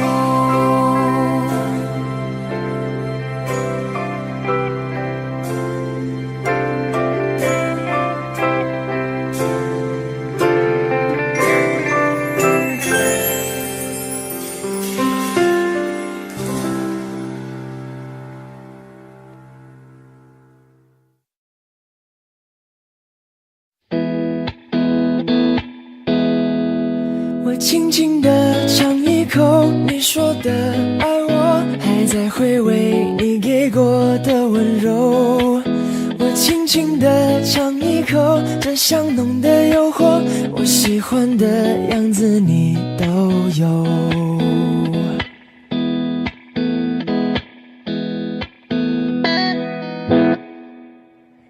我轻轻地尝一口你说的爱我，还在回味你给过的温柔。我轻轻地尝一口这香浓的诱惑，我喜欢的样子你都有。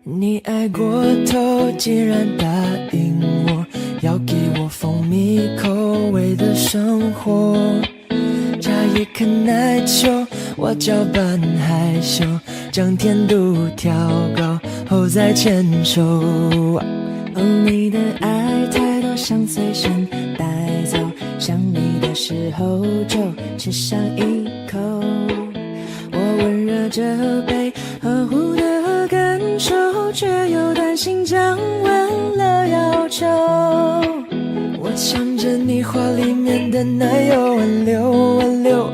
你爱过头，竟然答应我要给我蜂蜜口味的生活，加一颗奶球，我搅拌害羞，将甜度调高后再牵手。哦，你的爱太多，想随身带走，想你的时候就吃上一口。我温热着杯，呵护的感受，却又担心降温了要求。我抢着你话里面的奶油挽留挽留，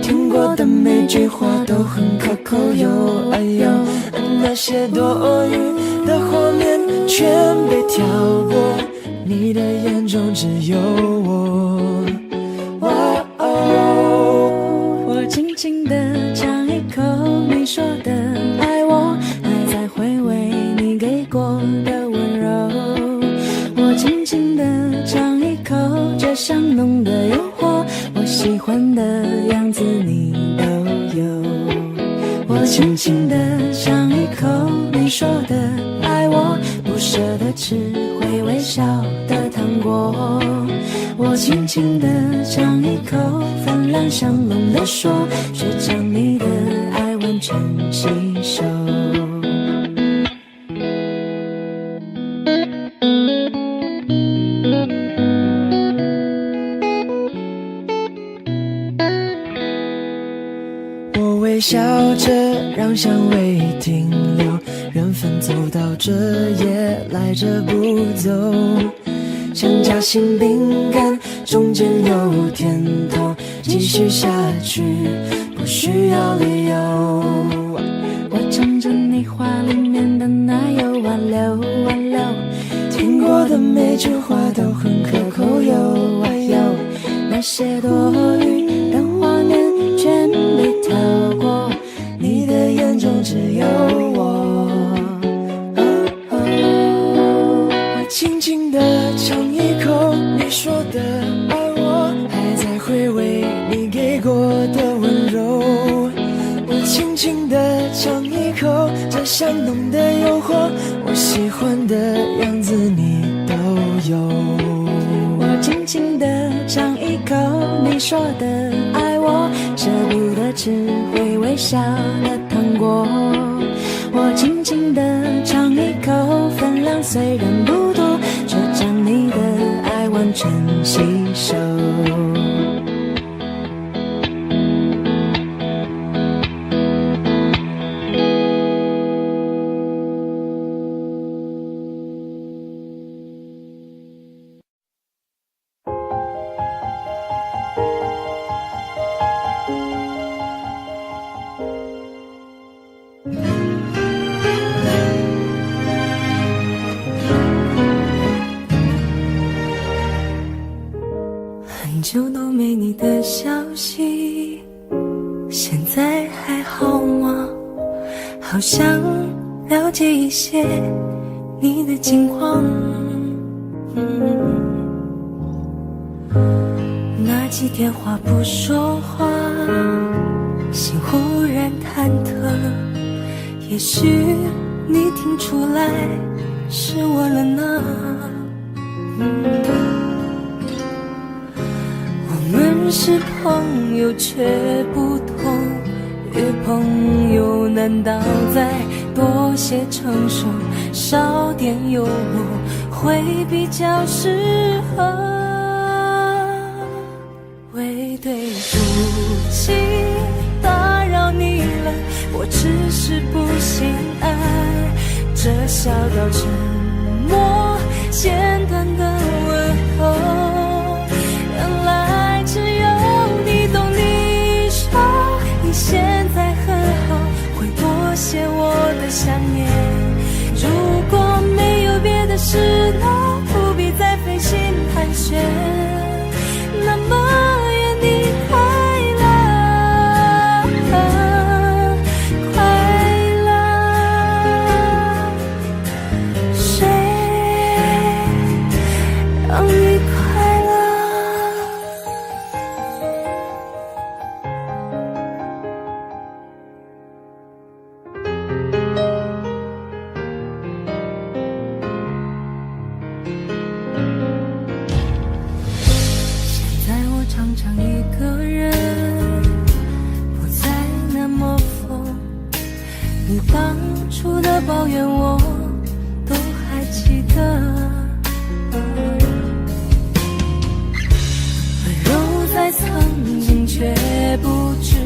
听过的每句话都很可口哟，哎呦，那些多余的画面全被挑拨，你的眼中只有我。哇哦，我轻轻地尝一口你说的爱我，还在回味你给过的温柔。我轻轻地尝一口这香浓的诱惑，我喜欢的样子你都有。我轻轻地尝一口你说的爱我，不舍得吃会微笑的糖果。我轻轻地尝一口，分量相浓地说，却将你的爱完全吸收。我微笑着让香味停留，缘分走到这也来者不走，像夹心饼干中间有甜头，继续下去不需要理由。我唱着你话里面的那有挽留挽留，听过的每句话都很可口，有啊有，那些多余的画面全被跳过，你的眼中只有我。我轻轻地尝一口你说的爱我，还在回味你给过的温柔。我轻轻地尝一口这香浓的诱惑，我喜欢的样子你都有。我轻轻地尝一口你说的爱我，舍不得吃会微笑的糖果。我轻轻地尝一口，分量虽然不多，却将你的爱完全吸收。很久都没你的消息，现在还好吗？好想了解一些你的近况。那几天话不说话，心忽然忐忑，也许你听出来是我了呢。我们是朋友却不同，越朋友难道再多些成熟，少点幽默会比较适合。喂，对不起打扰你了，我只是不心安，这小到沉默简短的问候，原来只有你懂。你说你现在很好，会多些我的想念。如果没有别的事了，不必再费心盘旋，那么愿你快乐，快乐。谁让你快乐？现在我常常一个人，不再那么疯，你当初的抱怨我都还记得。温柔在曾经却不知，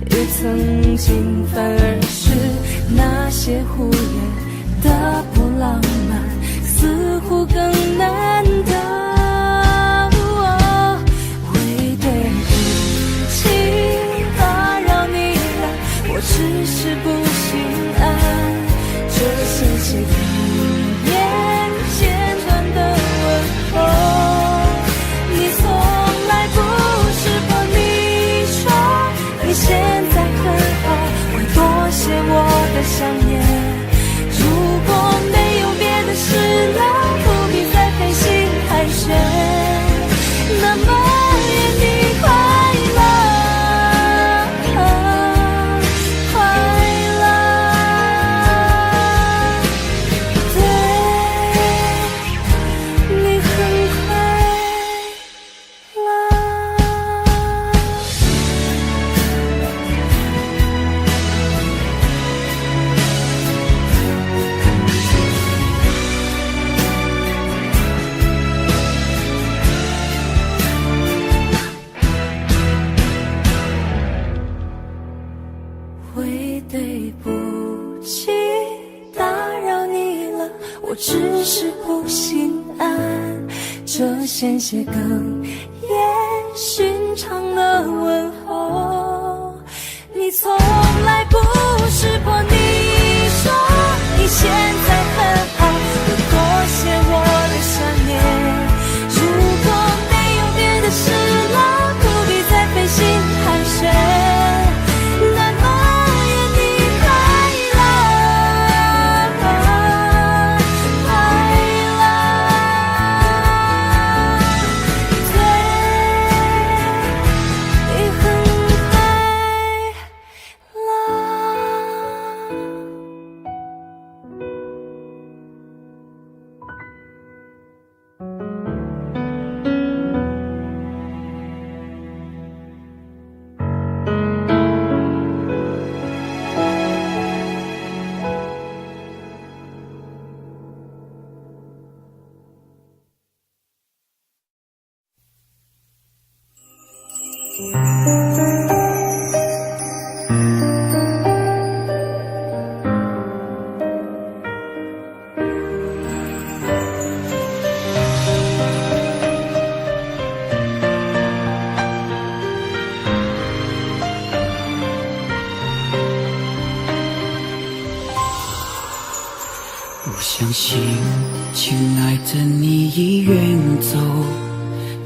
也曾经反而是那些忽略的不浪漫，似乎更难得。喂，对不起打扰你了，我只是不心安，这些些语言简短的问候，你从来不识破。你说你现在很好，会多些我的想念。如果没有别的事了，不必再费心盘鲜血更也寻常的问候。你从来不识破，你说你现在很好，有多谢我的想念。如果没有别的事了，不必再费心寒暄。我相信，亲爱的，你已远走。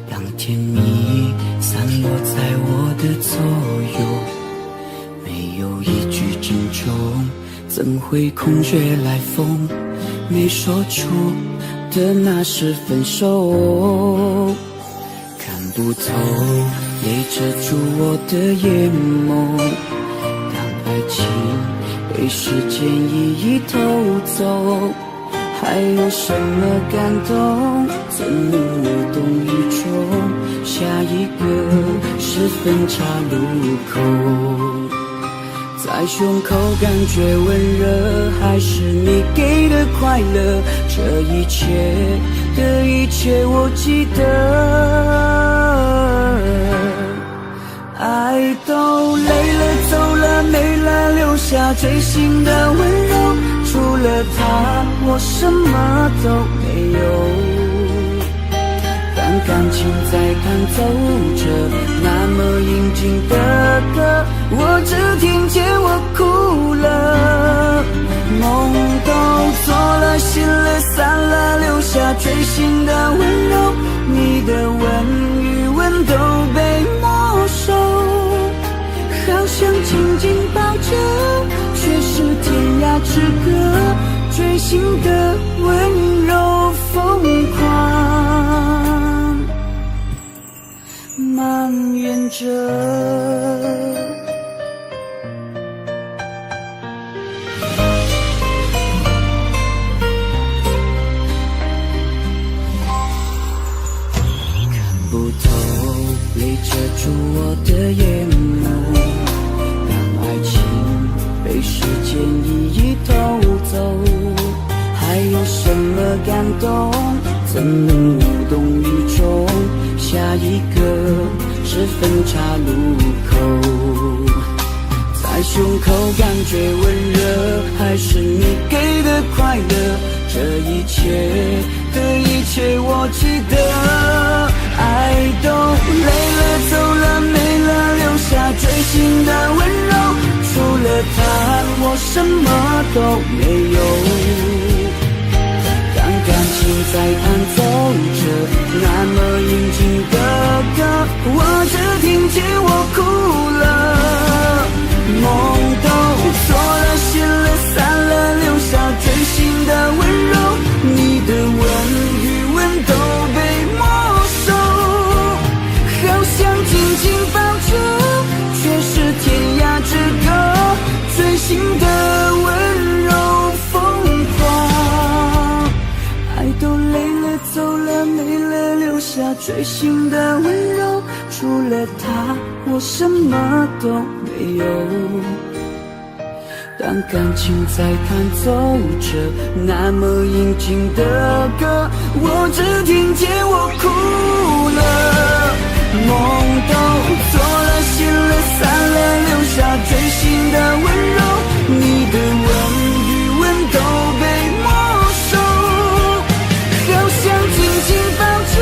当天你散落在我的左右，没有一句珍重，怎会空穴来风？没说出的那是分手。看不透，泪遮住我的眼眸。当爱情被时间一一偷走，还有什么感动？怎能无动于衷？下一个是分岔路口，在胸口感觉温热，还是你给的快乐？这一切的一切我记得。爱都累了走了没了，留下最心的温柔。除了他，我什么都没有。当感情在弹奏着那么应景的歌，我只听见我哭了。梦都做了，心了散了，留下最心的温柔。你的吻与吻都被没收，好想紧紧抱着，却是天涯之隔。追星的温柔疯狂蔓延着。泪遮住我的眼眸，当爱情被时间一一偷走，还有什么感动？怎能无动于衷？下一个是分岔路口，在胸口感觉温热，还是你给的快乐？这一切的一切我记得。爱都累了走了没了，留下最心的温柔。除了他，我什么都没有。当感情在弹奏着那么应景的歌，我只听见我哭了。梦都做了，心了散了，留下最心的温柔。你的吻与吻都被没收，好想紧紧抱着，却是天涯之隔。最心的温柔疯狂，爱都累了走了没了，留下最心的温柔。除了他，我什么都没有。当感情在弹奏着那么应景的歌，我只听见我哭了。梦都做了，心了散了，留下最心的温柔。你的吻与吻都被没收，好想紧紧抱着，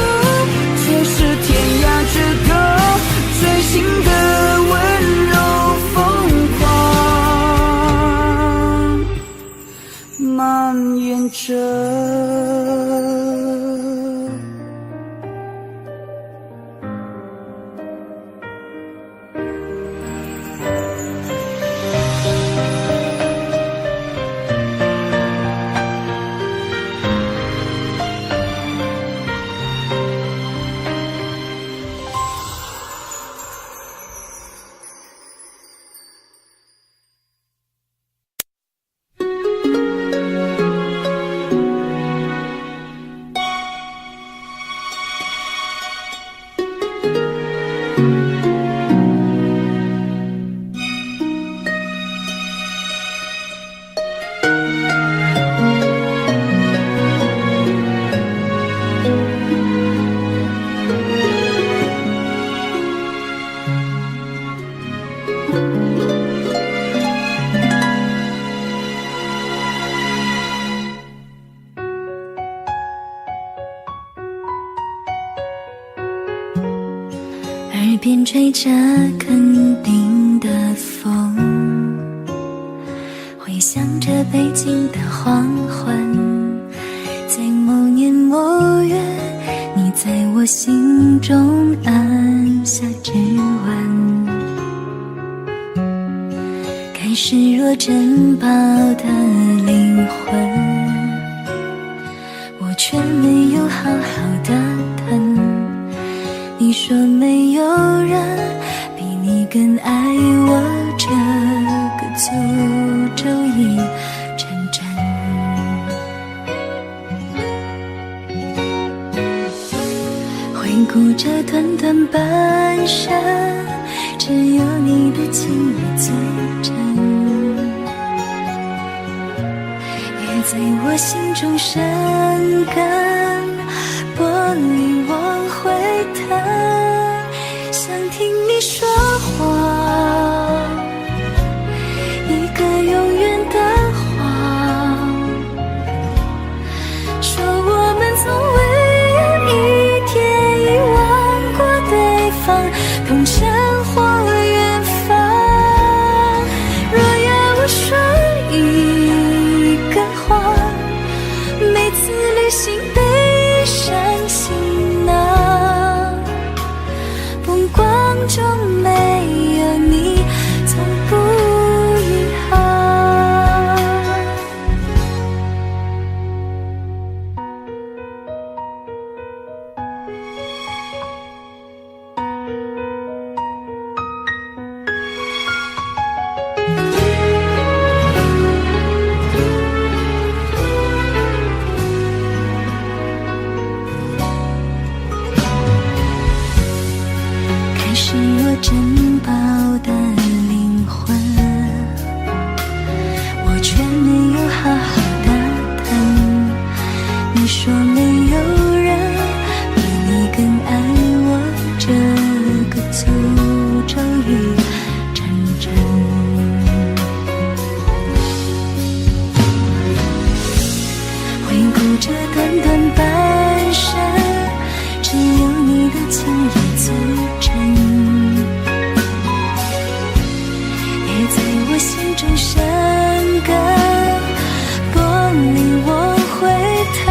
吹着肯定的风，回想着北京的黄昏，在某年某月，你在我心中按下指纹，开始若珍宝的灵魂，我却没有好好的疼。你说没有人比你更爱我，这个诅咒已成真。回顾这段段半生，只有你的情意最真，也在我心中生根。玻璃往回腾，想听你说话，一个永远的谎，说我们从未有一天遗忘过对方，同城或远方。若要我说一个谎，每次旅行背上行囊，风光中没有你，从不遗憾。开始若珍宝的灵魂，我却没有好好的疼。你说没有人比你更爱我，这个诅咒已成真。回顾这短短半生，只有你的情意最真，也在我心中生根。玻璃往回腾，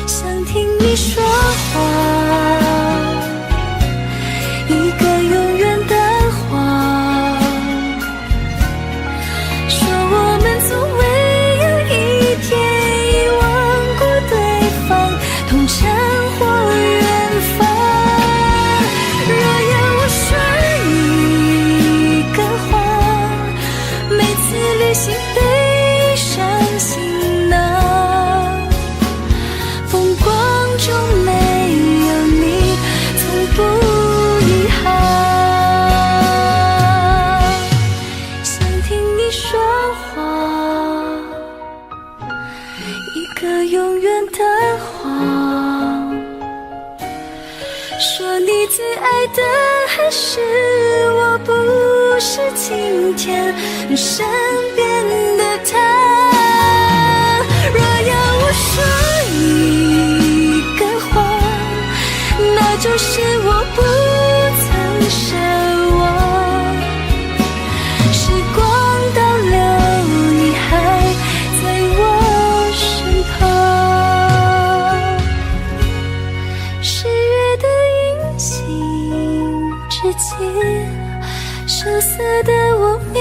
想听你说话，一个永远的谎，说我们从未有一天遗忘过对方，同城或远方。若要我说一个谎，每次旅行背上行囊，风光中没有你，从不遗憾。想听你说话，一个永远的谎，说你最爱的还是我，不是今天身边的他。若要我说一个谎，那就是我不曾奢望。时光倒流，你还在我身旁。10月的阴晴之际，羞涩的我腼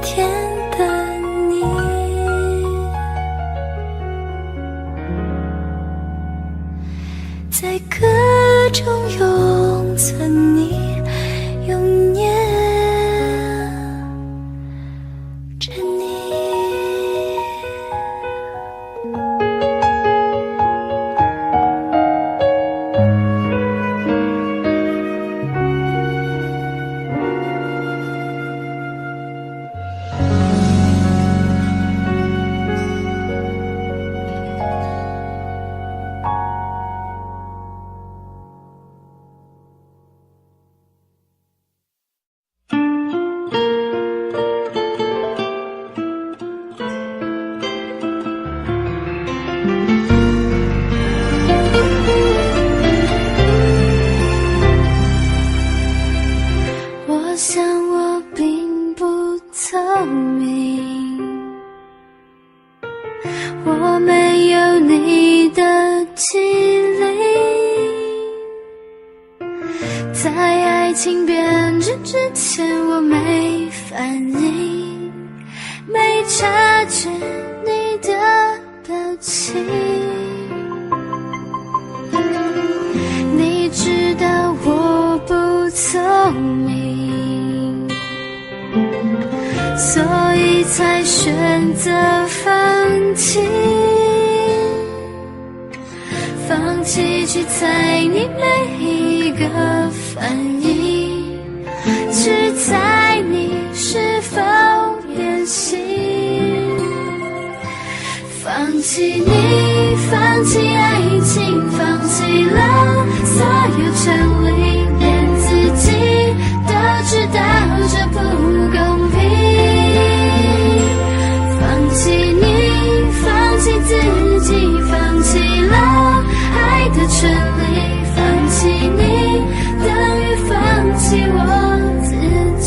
腆的你，在歌中永存你，永念着你。在爱情变质之前，我没反应，没察觉你的表情。你知道我不聪明，所以才选择放弃。放弃去猜你每一个反应，去猜你是否变心。放弃你，放弃爱情，放弃了所有权利，连自己都知道这不公平。放弃你，放弃自己，放弃了爱的权利，放弃你等于放弃我自己。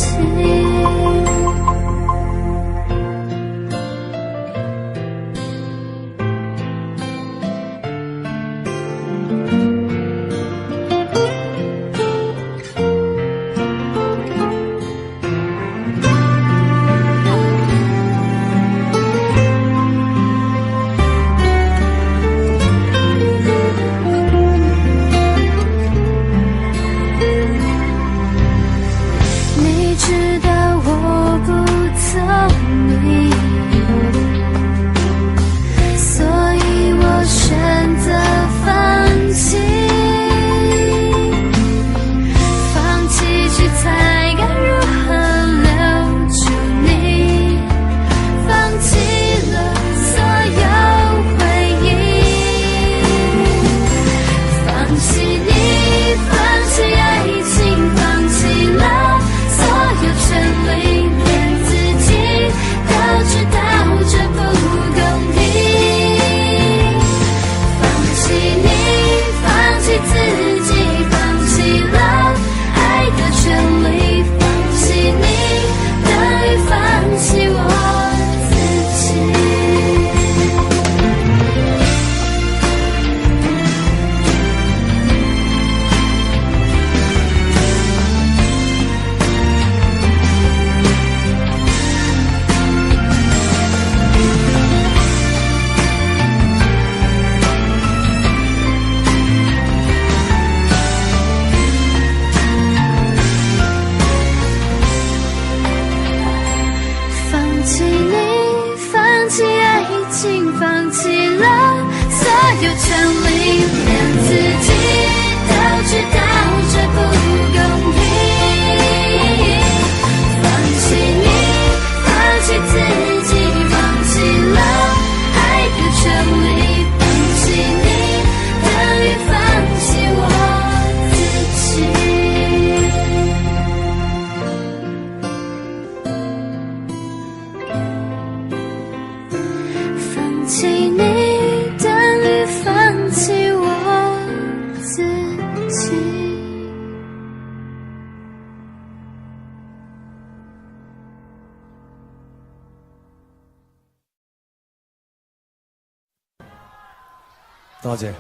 多謝，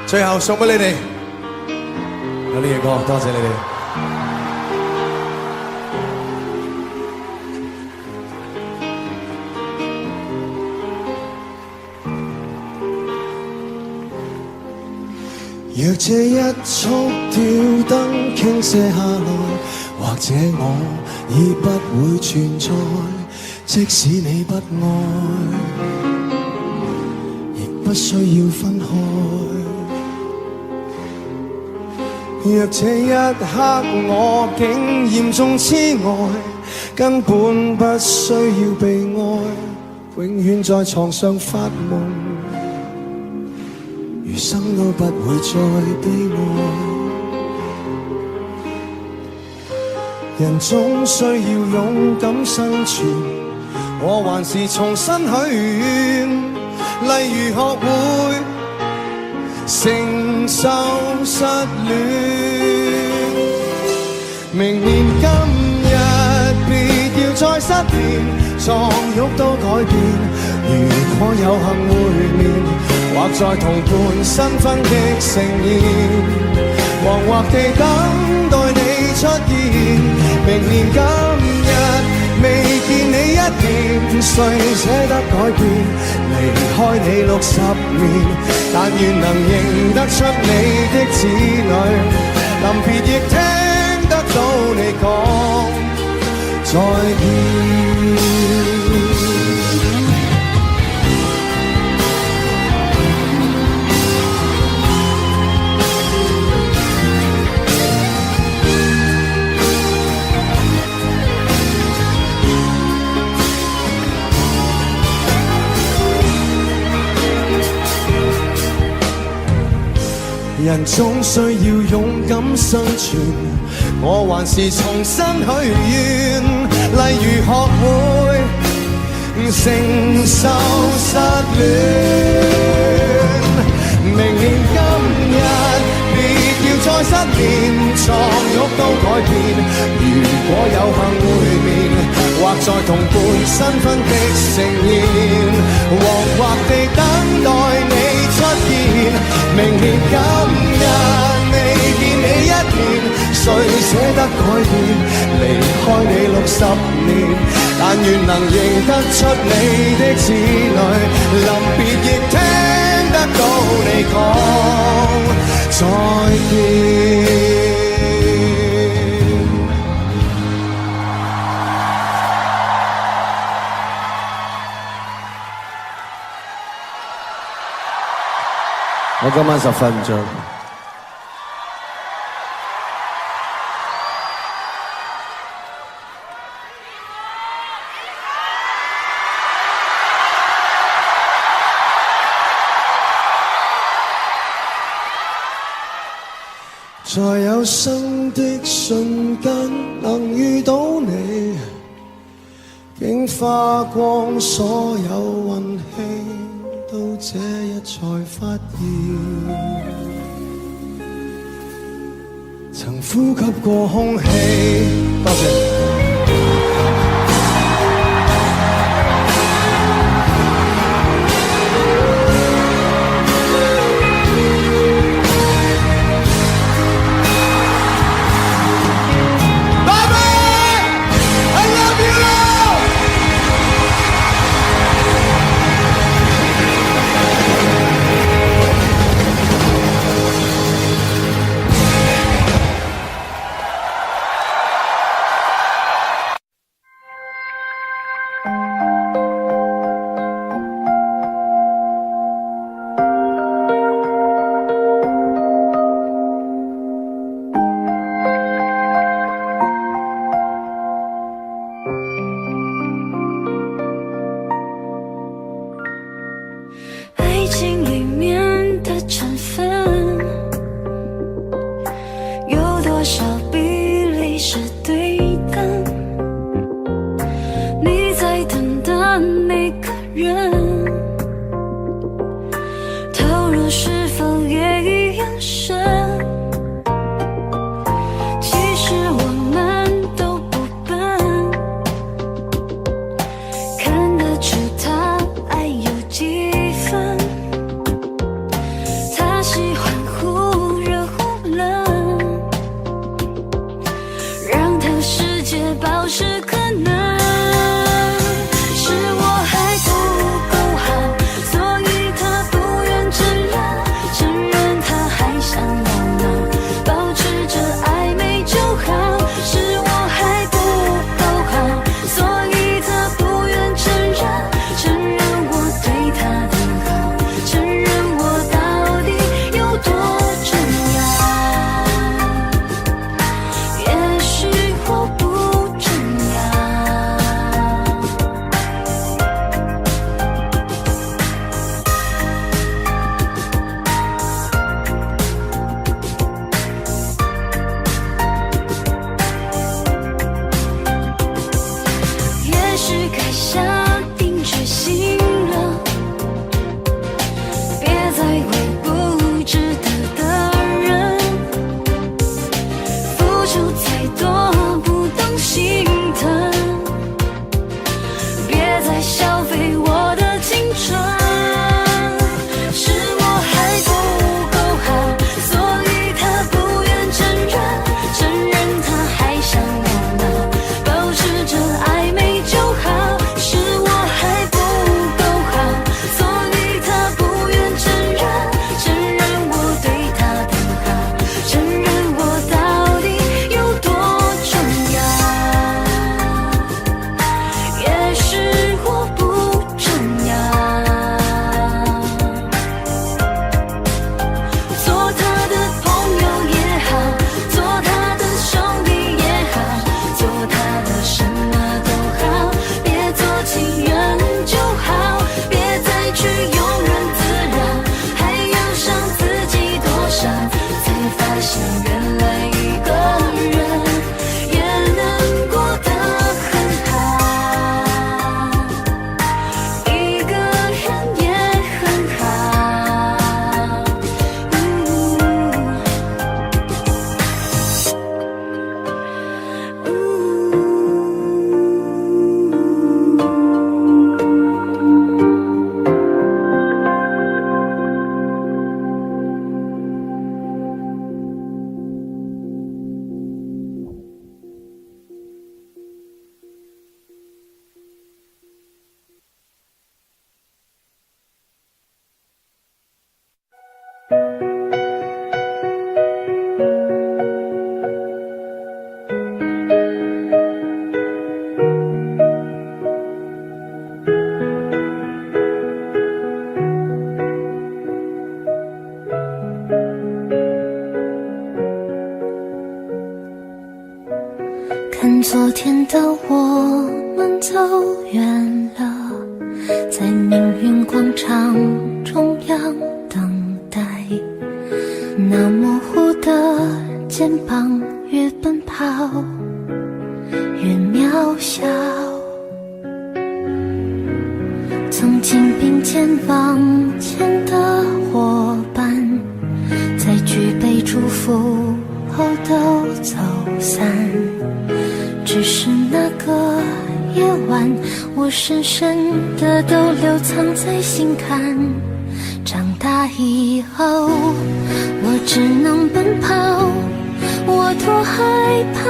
最後送俾你哋有呢隻歌，多謝你哋。若這一束吊燈傾瀉下來，或者我已不會存在，即使你不愛。不需要分開。若這一刻我竟嚴重痴呆，根本不需要被愛，永遠在床上發夢，餘生都不會再悲哀。人總需要勇敢生存，我還是重新許願。例如學會承受失戀，明年今日別要再失眠，床褥都改變。如果有幸會面，或在同伴新婚的盛宴，黃惑地等待你出現。明年今日未見你一面，誰捨得改變？離開你60年，但願能認得出你的子女。臨別亦聽得到你講再見。人總需要勇敢生存，我還是重新許願，例如學會承受失戀。明年今日別要再失眠，床褥都改變。如果有幸會面，或在同伴新婚的盛宴，惶惑地等待你出現。明年今日未見你一面，誰捨得改變？離開你60年，但願能認得出你的子女。臨別亦聽得到你講再見。我今晚實瞓唔着。在有生的瞬間能遇到你，竟花光所有運氣。到這日才發現，曾呼吸過空氣。多謝。想原来一个人也能过得很好，一个人也很好。看昨天的我们走远了，在命运广场中央等待，那模糊的肩膀越奔跑越渺小，曾经并肩往前的伙伴，在举杯祝福后都走散，只是那个夜晚，我深深的都留藏在心坎。长大以后，我只能奔跑，我多害怕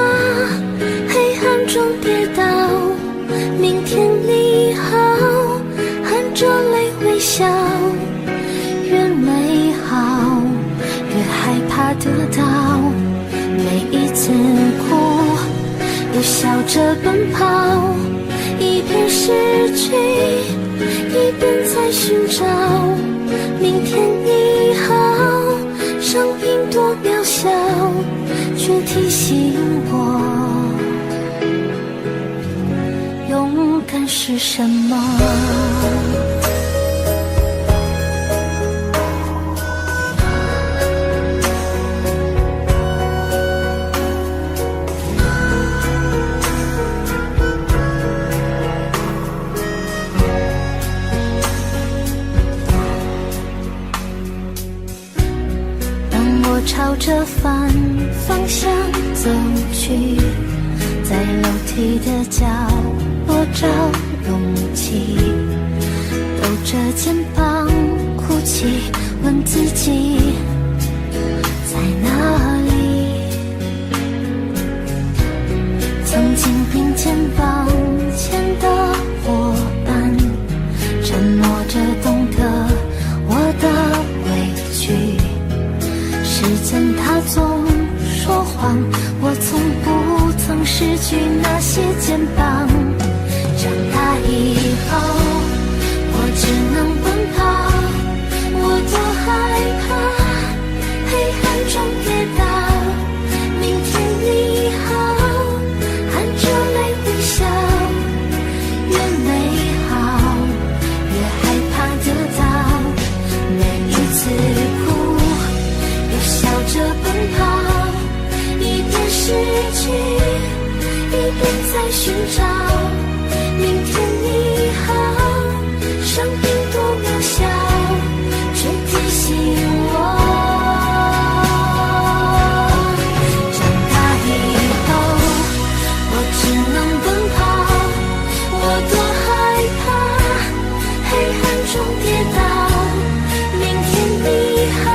黑暗中跌倒。明天你好，含着泪微笑，越美好越害怕得到，每一次哭又笑着奔跑，一边失去一边在寻找。明天你好，声音多渺小，却提醒我勇敢是什么。朝着反方向走去，在楼梯的角落找勇气，抖着肩膀哭泣，问自己在哪里。曾经并肩往前的伙伴，沉默着懂得我的委屈，时间它总说谎，我从不曾失去那些肩膀。长大以后，我只能奔跑，我多害怕黑暗中跌倒。明天你好，含着泪微笑，越美好越害怕得到，每一次哭笑着奔跑，一边失去一边在寻找。明天你好，声音多渺小，却提醒我长大以后，我只能奔跑，我多害怕黑暗中跌倒。明天你好，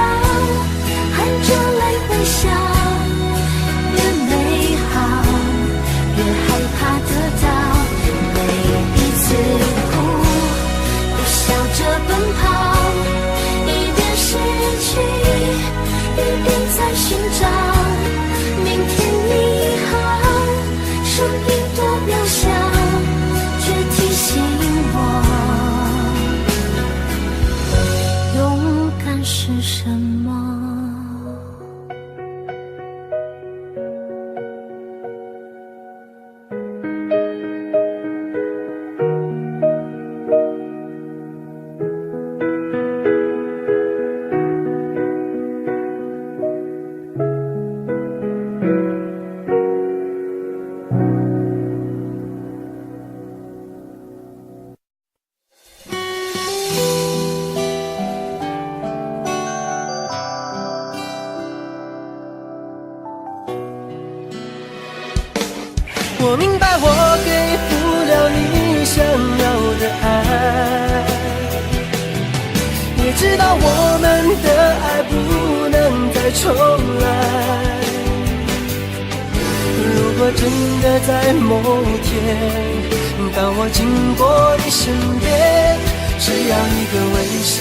含着泪微笑，越美好越害怕得到，每一次哭又笑着奔跑，一边失去一边在寻找。明天你好，声音多渺小，却提醒我勇敢是什么。我明白我给不了你想要的爱，也知道我们的爱不能再重来。如果真的在某天，当我经过你身边，只要一个微笑，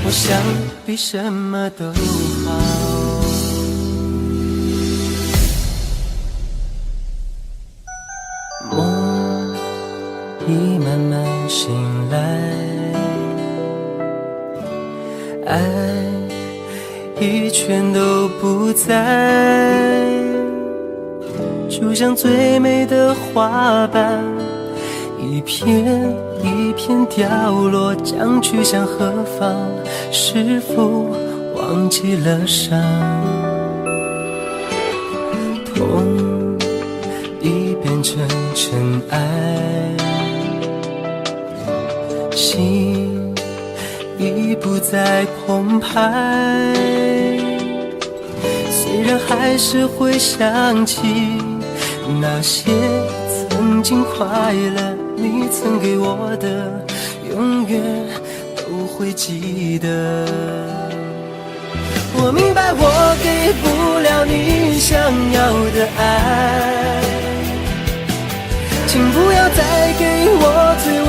我想比什么都好。梦已慢慢醒来，爱已全都不在，就像最美的花瓣，一片一片掉落，将去向何方？是否忘记了伤？痛已变成尘埃，心已不再澎湃，虽然还是会想起那些曾经快乐，你曾给我的，永远都会记得。我明白我给不了你想要的爱，请不要再给我最温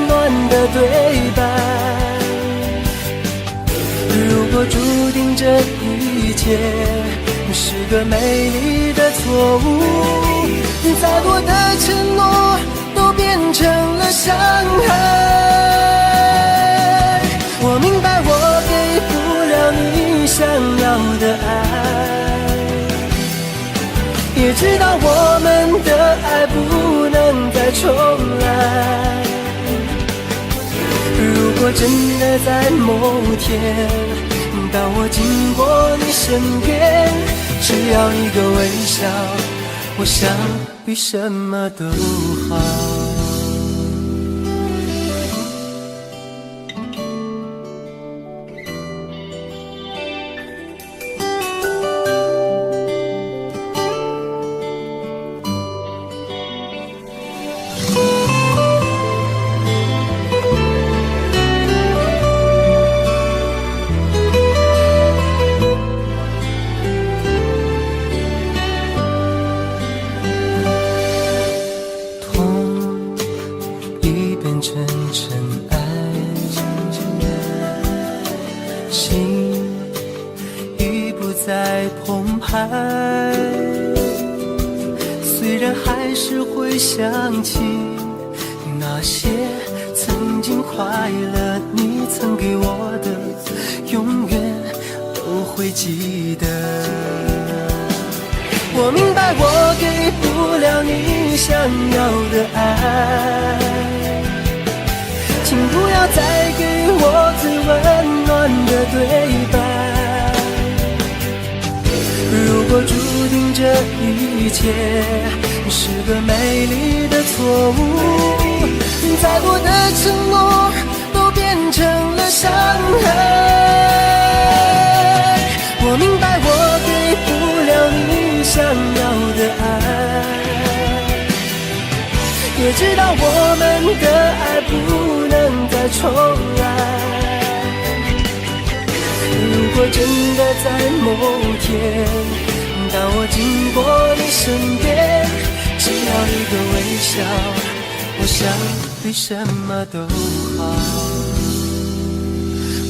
暖的对白。如果注定这一切是个美丽的错误，再多的承诺都变成了伤害。我明白我给不了你想要的爱，也知道我们的爱不能再重来。如果真的在某天，当我经过你身边，只要一个微笑，我想比什么都好。虽然还是会想起那些曾经快乐，你曾给我的，永远都会记得。我明白我给不了你想要的爱，请不要再给我最温暖的对白。如果注定这一切是个美丽的错误，再多的承诺都变成了伤害。我明白我给不了你想要的爱，也知道我们的爱不能再重来。如果真的在某天，当我经过你身边，只要一个微笑，我想比什么都好。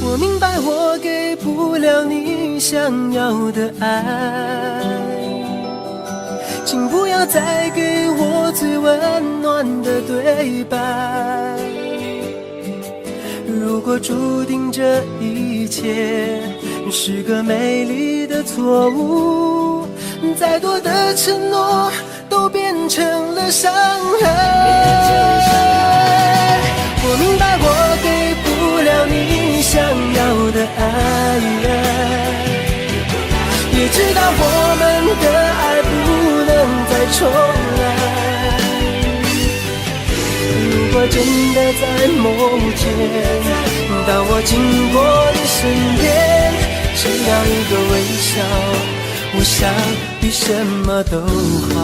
我明白我给不了你想要的爱，请不要再给我最温暖的对白。如果注定这一切是个美丽的错误，再多的承诺都变成了伤害。我明白我给不了你想要的爱，也知道我们的爱不能再重来。如果真的在某天，当我经过你身边，只要一个微笑，我想比什么都好。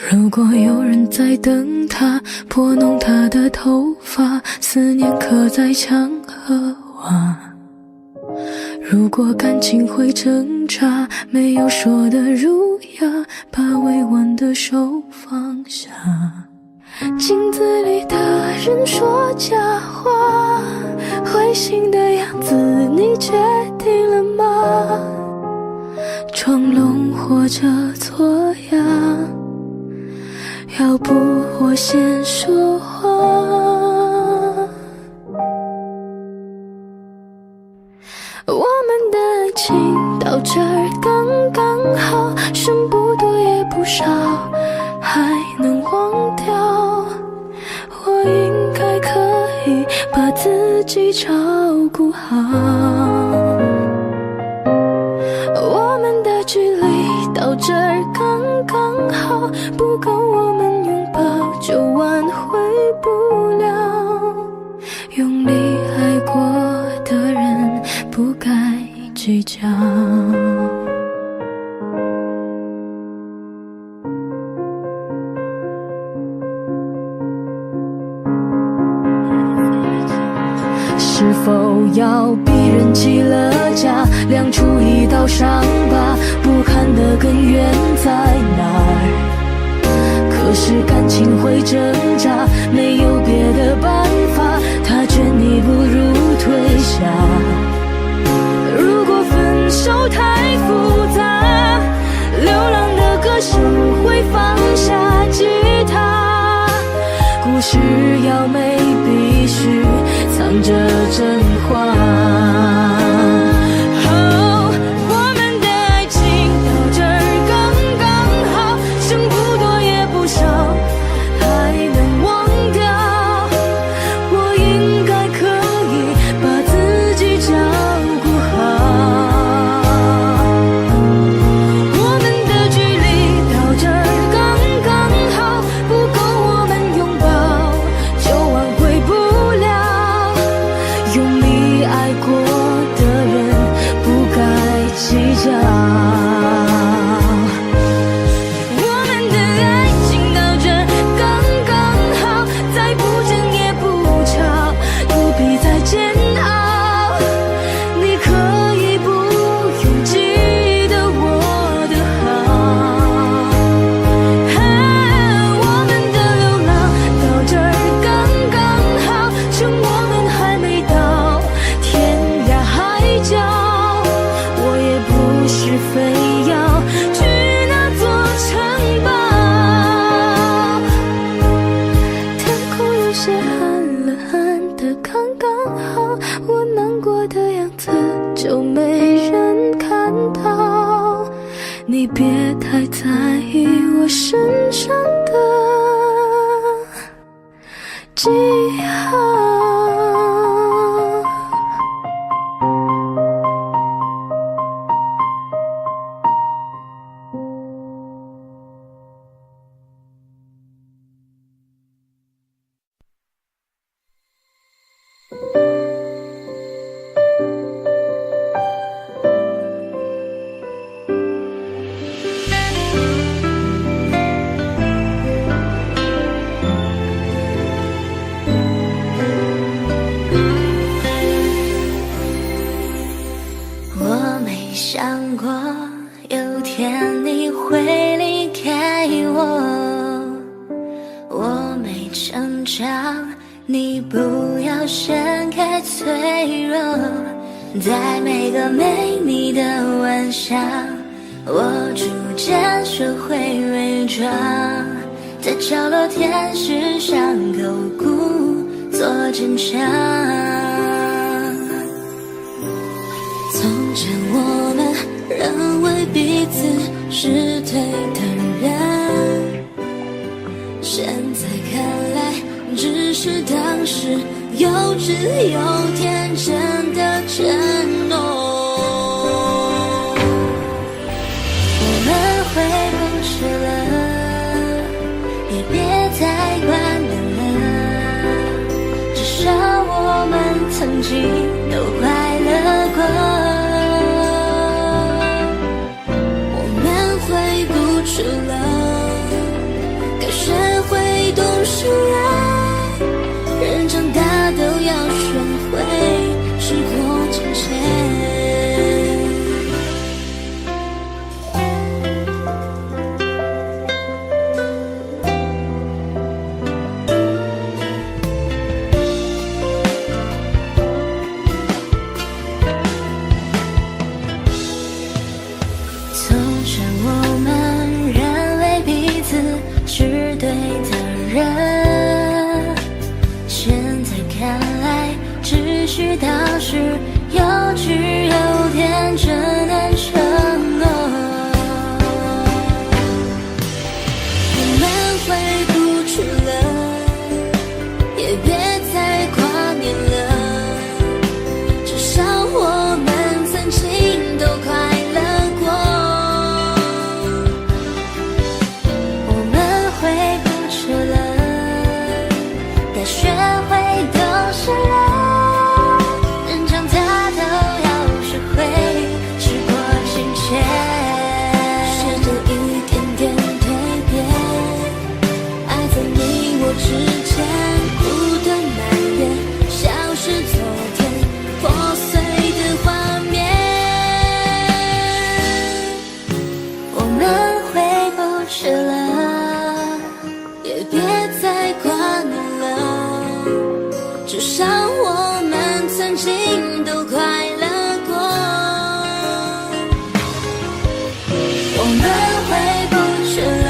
如果有人在等他，拨弄他的头发，思念刻在墙和瓦。如果感情会挣扎，没有说的儒雅，把委婉的手放下。镜子里的人说假话，灰心的样子你决定了吗？装聋或者作哑，要不我先说话。我们的爱情到这儿刚刚好，剩不多也不少，还能忘掉。我应该可以把自己照顾好。我们的距离到这儿刚刚好，不够我们拥抱就挽回不了。用力爱过的人不该计较。是否要逼人起了家，亮出一道伤疤，不堪的根源在哪儿？可是感情会挣扎，没有别的办法，他劝你不如退下。如果分手太复杂，流浪的歌手会放下吉他，故事要美必须藏着真话。我们的爱情到这儿刚刚好，剩不多也不少，还能忘掉。我应该可以把自己照顾好。我们的距离到这儿刚刚好，不够我们拥抱就挽回不了。用力爱过的人不该计较。我们的爱情到这儿刚刚好，再不争也不吵，不必再煎熬。你可以不用记得我的好。我们的流浪到这儿刚刚好，趁我们还没到天涯海角。我也不是非要去那座城堡。天空有些暗了暗的刚刚好，我难过的样子就没人看到。你别太在意我身上的记号。我没想过有天你会离开我，我没成长，你不要显开脆弱。在每个没你的晚上，我逐渐学会伪装，在角落舔舐伤口，故作坚强。从前我们认为彼此是对的人，现在看来只是当时幼稚又天真的承诺。我们回不去了，也别再管了，至少我们曾经都快乐过。我们回不迟了，该学会懂事了，人长大都要学会时过境迁。当时幼稚又天真难承诺，我们回不去了，也别再挂念了，至少我们曾经都快乐过。我们回不去了，该学会懂事了，之间不断蔓延，像是昨天破碎的画面。我们回不去了，也别再挂念了，至少我们曾经都快乐过。我们回不去了，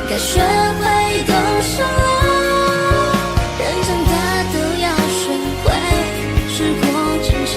该学会懂事了，人长大都要学会时过境迁。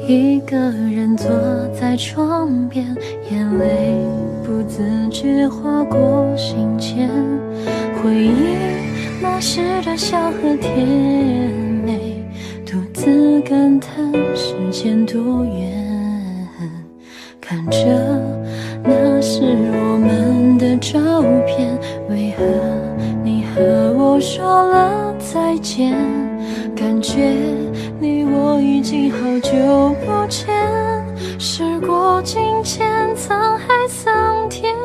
一个人坐在窗边，眼泪不自觉划过心间，回忆那时的笑和甜美，独自感叹时间多远。看着那是我们的照片，为何你和我说了再见？感觉你我已经好久不见，时过境迁，沧海桑田。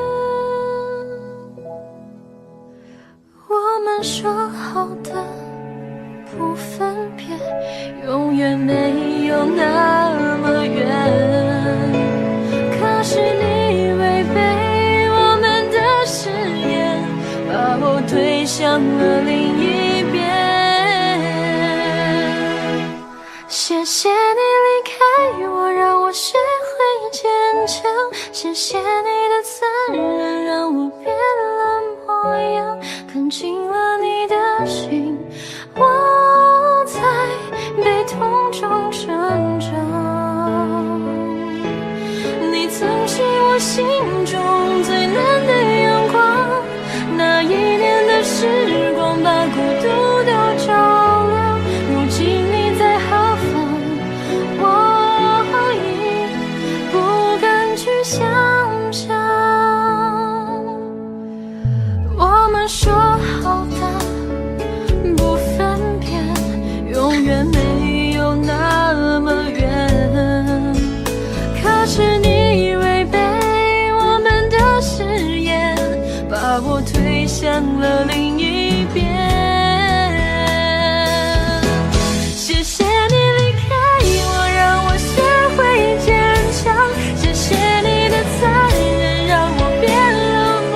我们说好的不分别，永远没有那么远。可是你违背我们的誓言，把我推向了另一边。谢谢你离开我，让我学会坚强，谢谢你的残忍，让我变了模样，看清了你的心，我在悲痛中成长。你曾是我心中最暖的阳光，那一年的时光把孤独都照亮。如今你在何方，我已不敢去想象。我们说好的不分辨，永远没有那么远。可是你违背我们的誓言，把我推向了另一边。谢谢你离开我，让我学会坚强，谢谢你的残忍，让我变了模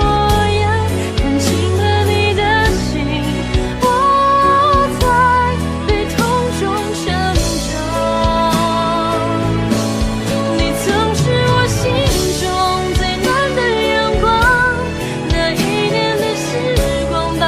样，看清了你的心，我在悲痛中成长。你曾是我心中最暖的阳光，那一年的时光把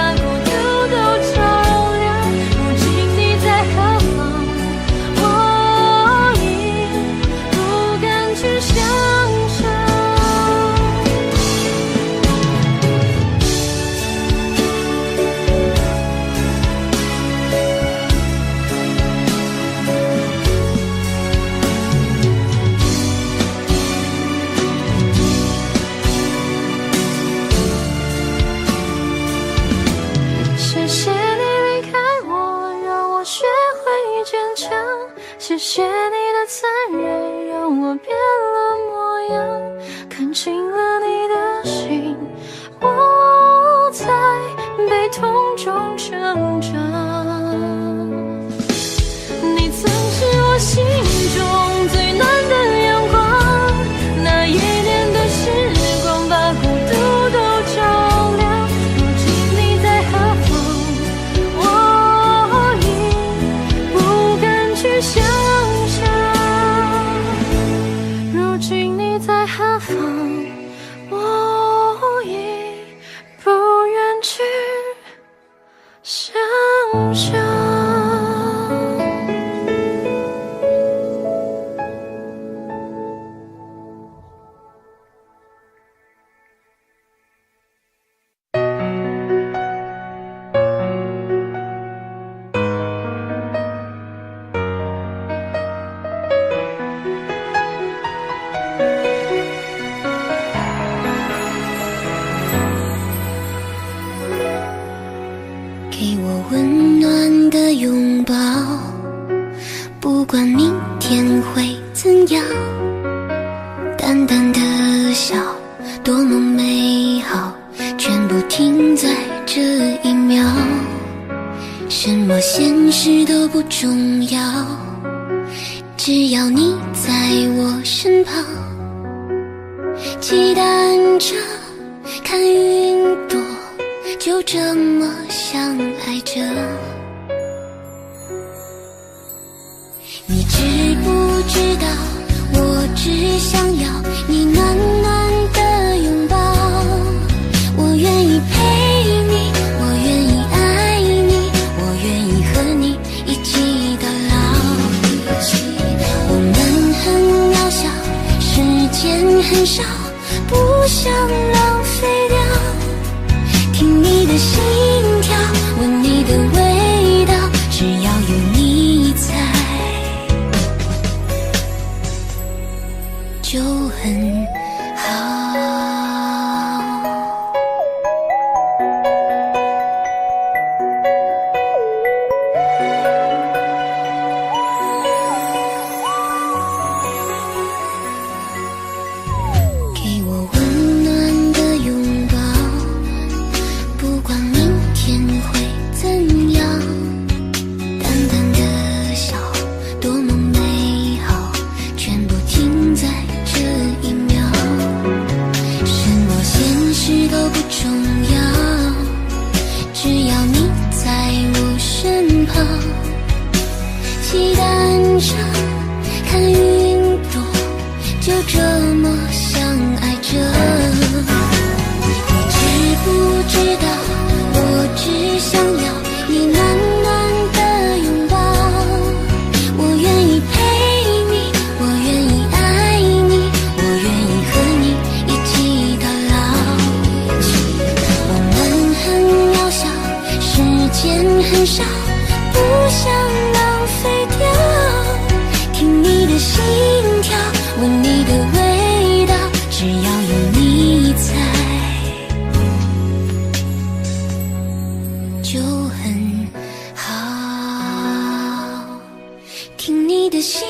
中成长。你曾是我心中最暖的阳光，那一年的时光把孤独都照亮。如今你在何方，我已不敢去想象。如今你在何方，我已不愿去想象。给我温暖的拥抱，不管明天会怎样，淡淡的笑，多么美好，全部停在这一秒。什么现实都不重要，只要你在我身旁，期待着看云朵，就这么相爱着。你知不知道，我只想要你暖暖的拥抱。我愿意陪你，我愿意爱你，我愿意和你一起到老。我们很渺小，时间很少，不想浪费掉。听你的心跳，闻你的味道，只要有你在，就很好。给我温暖的拥抱，不管明天会怎样，淡淡的笑，多么美好，全部停在这一秒。什么现实都不重要，只要你在我身旁，期待着看云朵，就这么相爱着。你知不知道，我只想要你暖暖的拥抱。我愿意陪你，我愿意爱你，我愿意和你一起到老。我们很渺小，时间很少，不想浪费掉。听你的心跳，闻你的味道，只要有你在，就很好。听你的心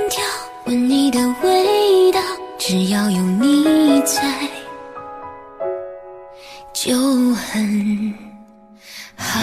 跳，闻你的味道，只要有你在，就很好。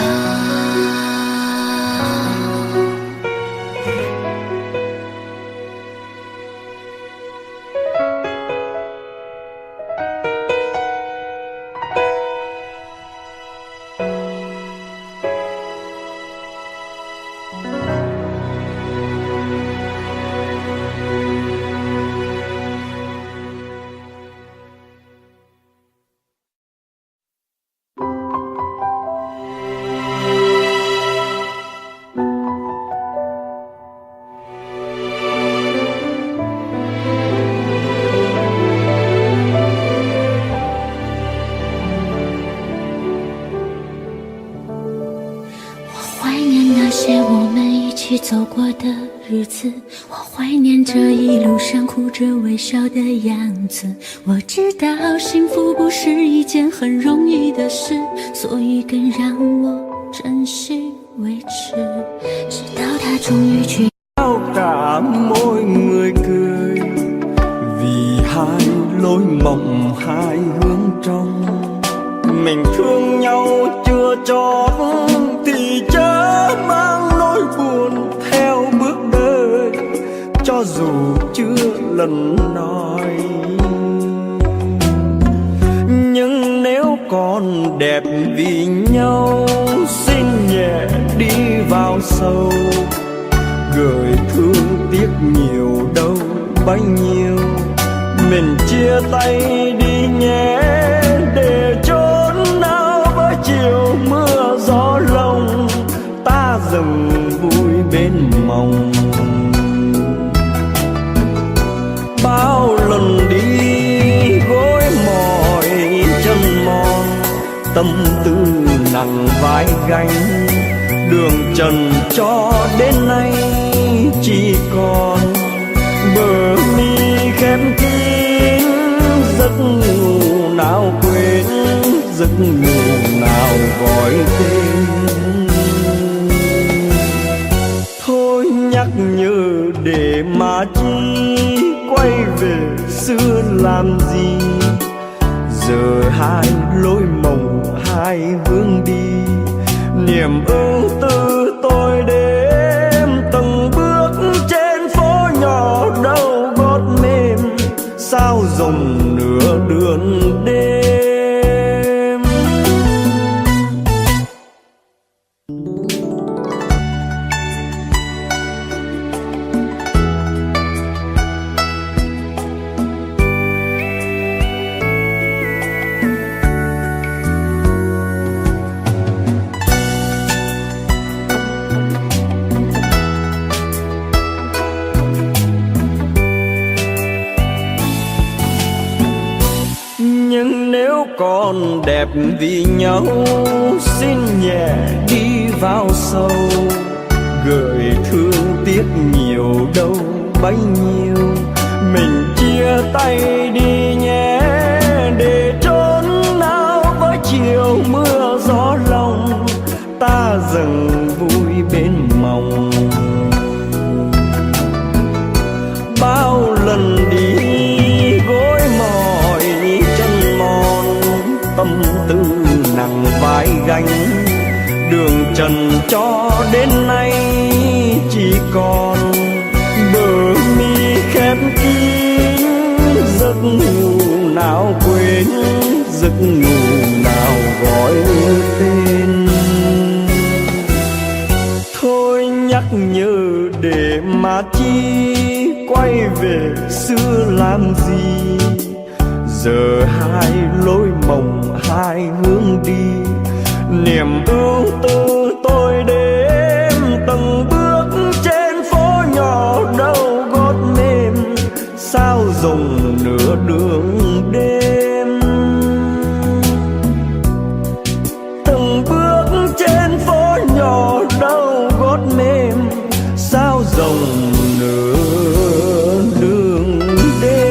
走过的日子，我怀念这一路上哭着微笑的样子。我知道幸福不是一件很容易的事，所以更让我珍惜维持，直到他终于去。Cả mỗi người cười vì hai lối mộng hai hướng trong mình thương nhau chưa chót thì chớ mang nỗi buồn theo bước đời, cho dù chưa lần nói. Nhưng nếu còn đẹp vì nhau, xin nhẹ đi vào sâu, gửi thương tiếc nhiều đâu bấy nhiêu. Mình chia tay đi nhé, để chốn nào với chiều mưa gió lồng, ta dừng vui bên mộng. Bao lần đi gối mỏi chân mòn, tâm tư nặng vai gánh, đường trần cho đến nay chỉ còn bờ mi khép kín. Giấc ngủ nào quên, giấc ngủ nào gọi tên. Thôi nhắc nhớ để mà chi, quay về xưa làm gì. Giờ hai lối mộng hai hướng đi, niềm ưu tư tôi đêm từng bước trên phố nhỏ đâu gót mềm, sao rồng nửa đường đêm. Nhưng nếu còn đẹp vì nhau, xin nhẹ đi vào sâu, gửi thương tiếc nhiều đâu bấy nhiêu. Mình chia tay đi nhé, để chốn nào với chiều mưa gió lòng, ta dừng vui bên mộng. Bao lần đi gối mỏi chân mòn, tâm tư nặng vai gánh, đường trần cho đến nay chỉ còn bờ mi khép kín. Giấc ngủ nào quên, giấc ngủ nào gọi tên. Thôi nhắc nhớ để mà chi, quay về xưa làm gì. Giờ hai lối mộng hai hướng đi, niềm ưu tư tôi đêm từng bước trên phố nhỏ đâu gót mềm, sao rồng nửa đường đêm. Từng bước trên phố nhỏ đâu gót mềm, sao rồng nửa đường đêm.